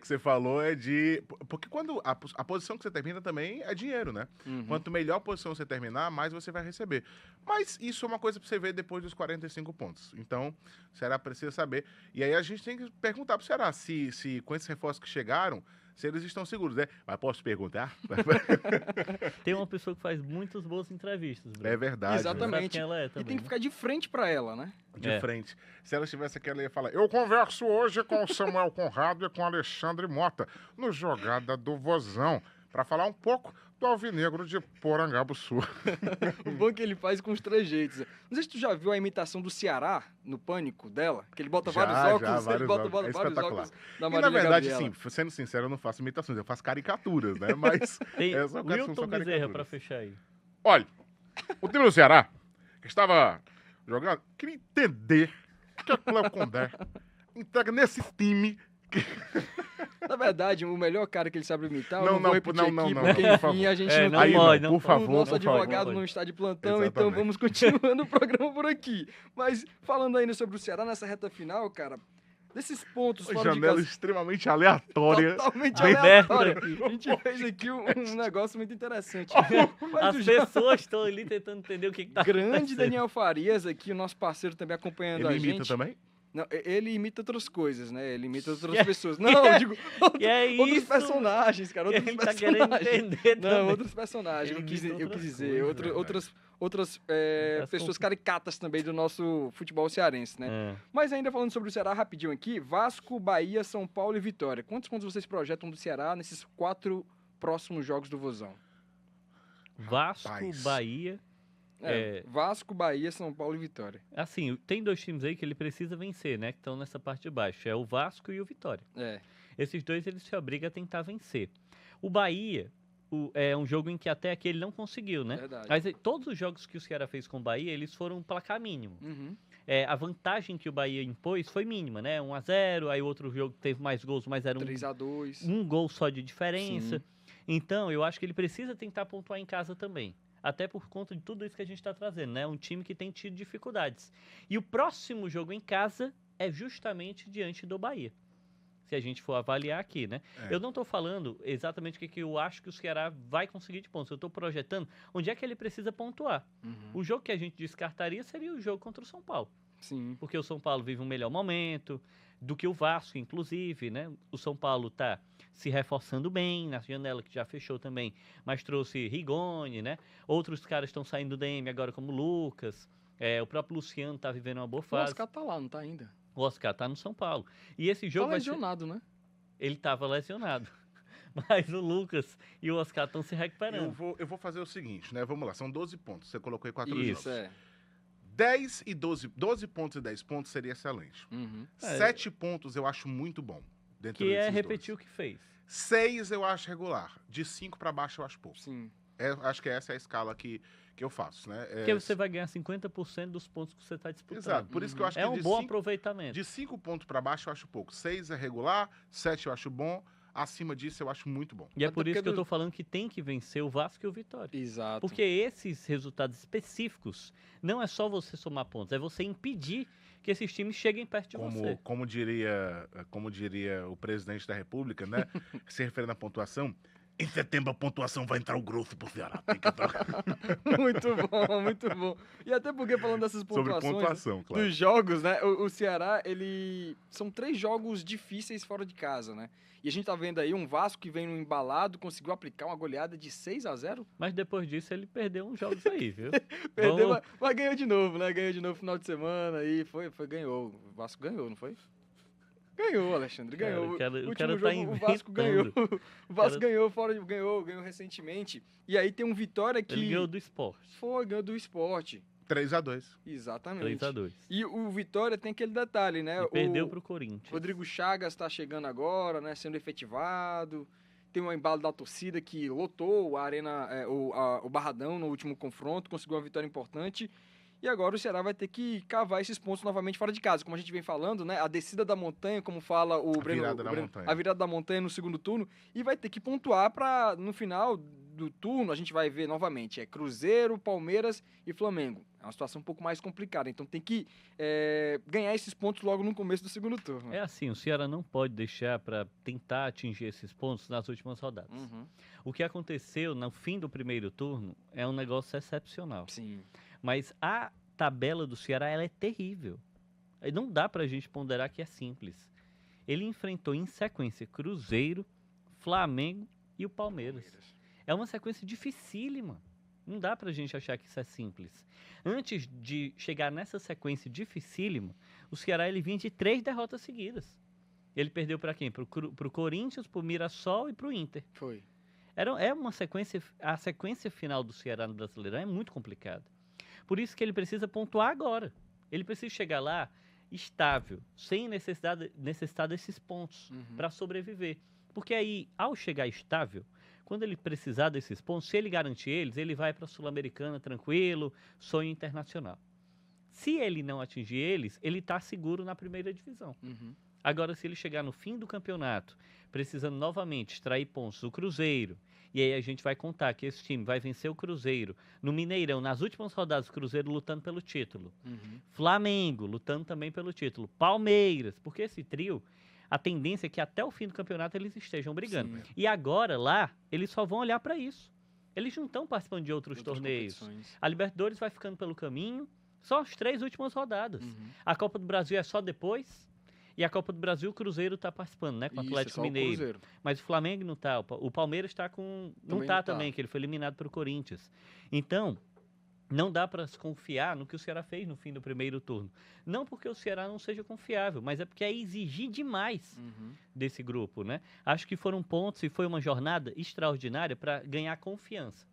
que você falou é de... Porque quando a posição que você termina também é dinheiro, né? Uhum. Quanto melhor posição você terminar, mais você vai receber. Mas isso é uma coisa pra você ver depois dos 45 pontos. Então, o Ceará precisa saber. E aí a gente tem que perguntar pro Ceará se com esses reforços que chegaram, se eles estão seguros, né? Mas posso perguntar? Tem uma pessoa que faz muitas boas entrevistas, Bruno. É verdade. Exatamente. Sabe quem ela é E também, tem que né? ficar de frente pra ela, né? De É. frente. Se ela estivesse aqui, ela ia falar: eu converso hoje com o Samuel Conrado e com o Alexandre Mota, no Jogada do Vozão, para falar um pouco do Alvinegro de Porangabuçu. O bom é que ele faz com os trejeitos. Não sei se tu já viu a imitação do Ceará no Pânico dela, que ele bota Já, vários já, óculos, ele vários bota óculos. É vários espetacular. óculos da E Marília na verdade, Gabriela. sim, sendo sincero, eu não faço imitações, eu faço caricaturas, né? Mas Tem essa ocasião Wilton são Bezerra caricaturas. pra fechar aí. Olha, o time do Ceará, que estava jogando, queria entender o que a Cléo Condé entrega nesse time. Na verdade, o melhor cara que ele sabe imitar, eu Não, não não, vou repetir não, aqui, não, não, porque não, por favor. enfim, a gente É, não não tem... pode, não, não por pode. favor, O nosso por favor. advogado não está de plantão, então Exatamente. vamos continuando o programa por aqui. Mas falando ainda sobre o Ceará nessa reta final, cara, desses pontos fora de Janela casa... extremamente aleatória. Totalmente Bem aleatório. dentro A gente fez aqui um negócio muito interessante. Mas As o pessoas estão ali tentando entender o que tá grande acontecendo. Daniel Farias aqui, o nosso parceiro também acompanhando a Ele imita gente. também? Não, ele imita outras coisas, né? Ele imita outras Que- pessoas. Não, eu digo Que é outros isso? personagens, cara. Que a Outros gente tá querendo personagens. entender Não, também. outros personagens. Ele Eu quis imita outras dizer. coisas, Outras As pessoas confu- caricatas também do nosso futebol cearense, né? É. Mas ainda falando sobre o Ceará rapidinho aqui, Vasco, Bahia, São Paulo e Vitória. Quantos pontos vocês projetam do Ceará nesses 4 próximos jogos do Vozão? Vasco, Rapaz. Bahia. Vasco, Bahia, São Paulo e Vitória. Assim, tem dois times aí que ele precisa vencer, né? Que estão nessa parte de baixo. É o Vasco e o Vitória. É. Esses dois ele se obriga a tentar vencer. O Bahia é um jogo em que até aqui ele não conseguiu, né? Verdade. Mas todos os jogos que o Ceará fez com o Bahia, eles foram um placar mínimo. Uhum. A vantagem que o Bahia impôs foi mínima, né? 1-0, aí outro jogo teve mais gols, mas era 3-2. um gol só de diferença. Sim. Então, eu acho que ele precisa tentar pontuar em casa também. Até por conta de tudo isso que a gente está trazendo, né? Um time que tem tido dificuldades. E o próximo jogo em casa é justamente diante do Bahia. Se a gente for avaliar aqui, né? É. Eu não estou falando exatamente o que eu acho que o Ceará vai conseguir de pontos. Eu estou projetando onde é que ele precisa pontuar. Uhum. O jogo que a gente descartaria seria o jogo contra o São Paulo. Sim. Porque o São Paulo vive um melhor momento do que o Vasco, inclusive, né? O São Paulo está se reforçando bem na janela, que já fechou também, mas trouxe Rigoni, né? Outros caras estão saindo do DM agora, como o Lucas. O próprio Luciano está vivendo uma boa O fase. Oscar tá lá, não tá ainda? O Oscar está no São Paulo. E esse jogo Tá vai ser... lesionado, né? Ele estava lesionado. Mas o Lucas e o Oscar estão se recuperando. Eu vou fazer o seguinte, né? Vamos lá, são 12 pontos. Você colocou aí 4 Isso, jogos. é. 10 e 12 pontos e 10 pontos seria excelente. Uhum. 7 pontos eu acho muito bom. Dentro Que é desses repetir 12. o que fez. 6 eu acho regular. De 5 para baixo eu acho pouco. Sim. Acho que essa é a escala que eu faço, né? Porque você vai ganhar 50% dos pontos que você está disputando. Exato, por isso que eu acho É que um de bom 5 aproveitamento. de 5 pontos para baixo eu acho pouco. 6 é regular, 7 eu acho bom, acima disso eu acho muito bom. E é Até por isso porque que eu do- tô falando que tem que vencer o Vasco e o Vitória. Exato. Porque esses resultados específicos não é só você somar pontos, é você impedir que esses times cheguem perto de você. Como diria o presidente da República, né? Se referindo à pontuação, Em setembro a pontuação vai entrar o grosso pro Ceará. Tem que entrar. Muito bom, muito bom. E até porque falando dessas Sobre pontuações pontuação, claro. dos jogos, né? O Ceará, ele... São 3 jogos difíceis fora de casa, né? E a gente tá vendo aí um Vasco que vem no embalado, conseguiu aplicar uma goleada de 6-0. Mas depois disso ele perdeu uns jogos aí, viu? Perdeu, Vamos- mas ganhou de novo, né? Ganhou de novo no final de semana aí, ganhou. O Vasco ganhou, não foi? Ganhou, Alexandre, Cara, ganhou. o cara O tá último jogo, o Vasco ganhou. inventando. O Vasco cara- ganhou recentemente. E aí tem um Vitória que... Ele ganhou do esporte. Ganhou do Sport. 3-2. Exatamente. 3-2. E o Vitória tem aquele detalhe, né? E perdeu o pro Corinthians. Rodrigo Chagas está chegando agora, né? Sendo efetivado. Tem um embalo da torcida que lotou a arena, o Barradão no último confronto, conseguiu uma vitória importante. E agora o Ceará vai ter que cavar esses pontos novamente fora de casa. Como a gente vem falando, né? A descida da montanha, como fala o Breno. virada da montanha. A virada da montanha no segundo turno. E vai ter que pontuar para, no final do turno, a gente vai ver novamente. É Cruzeiro, Palmeiras e Flamengo. É uma situação um pouco mais complicada. Então tem que ganhar esses pontos logo no começo do segundo turno. É assim, o Ceará não pode deixar para tentar atingir esses pontos nas últimas rodadas. Uhum. O que aconteceu no fim do primeiro turno é um negócio excepcional. Sim. Mas a tabela do Ceará ela é terrível. E não dá pra gente ponderar que é simples. Ele enfrentou em sequência Cruzeiro, Flamengo e o Palmeiras. É uma sequência dificílima. Não dá pra gente achar que isso é simples. Antes de chegar nessa sequência dificílima, o Ceará ele vinha de 3 derrotas seguidas. Ele perdeu para quem? Pro Corinthians, pro Mirassol e pro Inter. Foi. É uma sequência, a sequência final do Ceará no Brasileirão é muito complicada. Por isso que ele precisa pontuar agora. Ele precisa chegar lá estável, sem necessidade desses pontos Uhum. para sobreviver. Porque aí, ao chegar estável, quando ele precisar desses pontos, se ele garantir eles, ele vai para a Sul-Americana tranquilo, sonho internacional. Se ele não atingir eles, ele está seguro na primeira divisão. Uhum. Agora, se ele chegar no fim do campeonato, precisando novamente extrair pontos do Cruzeiro, e aí a gente vai contar que esse time vai vencer o Cruzeiro no Mineirão, nas últimas rodadas, o Cruzeiro lutando pelo título. Uhum. Flamengo lutando também pelo título. Palmeiras, porque esse trio, a tendência é que até o fim do campeonato eles estejam brigando. Sim. E agora, lá, eles só vão olhar para isso. Eles não estão participando de outros Outras torneios. competições. A Libertadores vai ficando pelo caminho, só as 3 últimas rodadas. Uhum. A Copa do Brasil é só depois. E a Copa do Brasil, o Cruzeiro está participando, né? Com o Isso, Atlético é só o Mineiro. Cruzeiro. Mas o Flamengo não está. O Palmeiras está com. Não Também está não tá. também, que ele foi eliminado pelo Corinthians. Então, não dá para se confiar no que o Ceará fez no fim do primeiro turno. Não porque o Ceará não seja confiável, mas é porque é exigir demais Uhum. desse grupo, né? Acho que foram pontos e foi uma jornada extraordinária para ganhar confiança.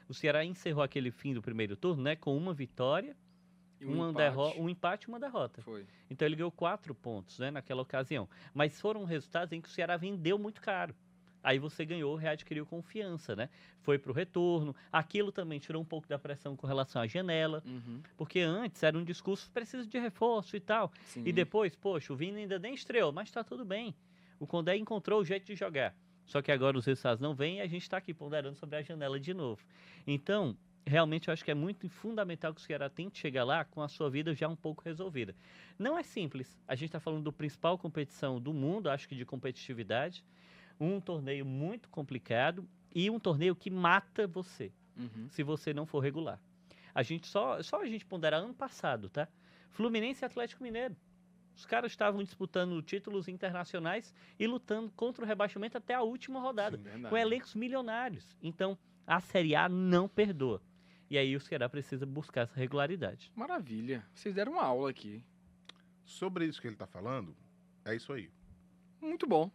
O Ceará encerrou aquele fim do primeiro turno, né? Com uma vitória, E um empate e uma derrota. Foi. Então ele ganhou 4 pontos, né, naquela ocasião. Mas foram resultados em que o Ceará vendeu muito caro. Aí você ganhou, readquiriu confiança, né? Foi pro retorno. Aquilo também tirou um pouco da pressão com relação à janela. Uhum. Porque antes era um discurso, precisa de reforço e tal. Sim. E depois, poxa, o Vini ainda nem estreou, mas tá tudo bem. O Condé encontrou o jeito de jogar. Só que agora os resultados não vêm e a gente está aqui ponderando sobre a janela de novo. Então, realmente eu acho que é muito fundamental que o Ceará tente chegar lá com a sua vida já um pouco resolvida. Não é simples. A gente está falando do principal competição do mundo, acho que de competitividade. Um torneio muito complicado e um torneio que mata você, Uhum. se você não for regular. A gente só a gente ponderar ano passado, tá? Fluminense e Atlético Mineiro. Os caras estavam disputando títulos internacionais e lutando contra o rebaixamento até a última rodada, Sim, verdade. com elencos milionários. Então, a Série A não perdoa. E aí o Ceará precisa buscar essa regularidade. Maravilha. Vocês deram uma aula aqui. Sobre isso que ele tá falando, é isso aí. Muito bom.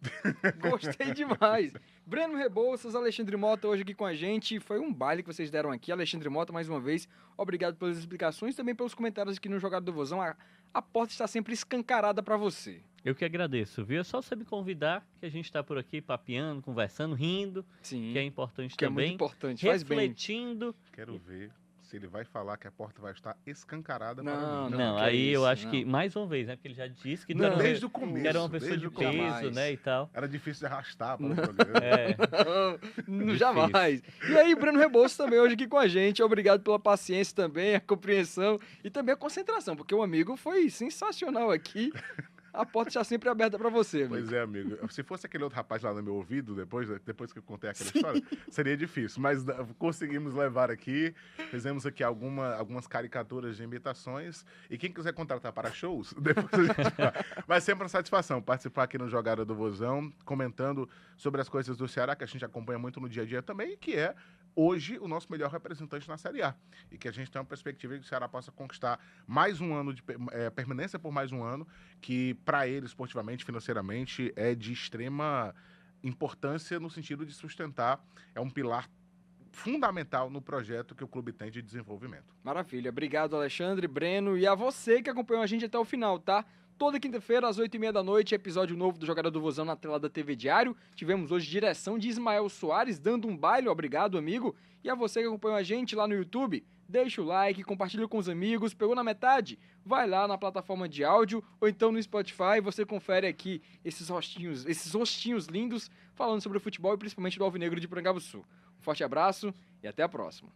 Gostei demais. Breno Rebouças, Alexandre Mota hoje aqui com a gente. Foi um baile que vocês deram aqui. Alexandre Mota, mais uma vez, obrigado pelas explicações e também pelos comentários aqui no Jogado do Vozão. A porta está sempre escancarada para você. Eu que agradeço, viu? É só você me convidar, que a gente está por aqui papeando, conversando, rindo, Sim. que é importante Que é muito também. importante. Faz bem. Refletindo. Quero ver se ele vai falar que a porta vai estar escancarada Não, para mim. Não, que é aí eu isso, acho não. que, mais uma vez, né? Porque ele já disse que Não, era Desde o que começo. era uma pessoa desde de o começo. peso, Jamais. né, e tal. Era difícil de arrastar para o programa. É, Não, jamais. E aí, Breno Rebouças também hoje aqui com a gente. Obrigado pela paciência também, a compreensão e também a concentração, porque o amigo foi sensacional aqui. a porta está sempre aberta para você, amigo. Pois é, amigo. Se fosse aquele outro rapaz lá no meu ouvido, depois que eu contei aquela história, seria difícil. Mas conseguimos levar aqui, fizemos aqui algumas caricaturas de imitações. E quem quiser contratar para shows, depois a gente vai. Mas sempre uma satisfação participar aqui no Jogada do Vozão, comentando sobre as coisas do Ceará, que a gente acompanha muito no dia a dia também, e que é hoje o nosso melhor representante na Série A. E que a gente tem uma perspectiva de que o Ceará possa conquistar mais um ano de permanência por mais um ano, que para ele, esportivamente, financeiramente, é de extrema importância no sentido de sustentar, é um pilar fundamental no projeto que o clube tem de desenvolvimento. Maravilha. Obrigado, Alexandre, Breno e a você que acompanhou a gente até o final, tá? Toda quinta-feira, às 8h30 da noite, episódio novo do Jogada do Vozão na tela da TV Diário. Tivemos hoje direção de Ismael Soares, dando um baile. Obrigado, amigo. E a você que acompanhou a gente lá no YouTube, deixa o like, compartilha com os amigos. Pegou na metade? Vai lá na plataforma de áudio ou então no Spotify. Você confere aqui esses rostinhos lindos falando sobre o futebol e principalmente do Alvinegro de Porangabuçu. Um forte abraço e até a próxima.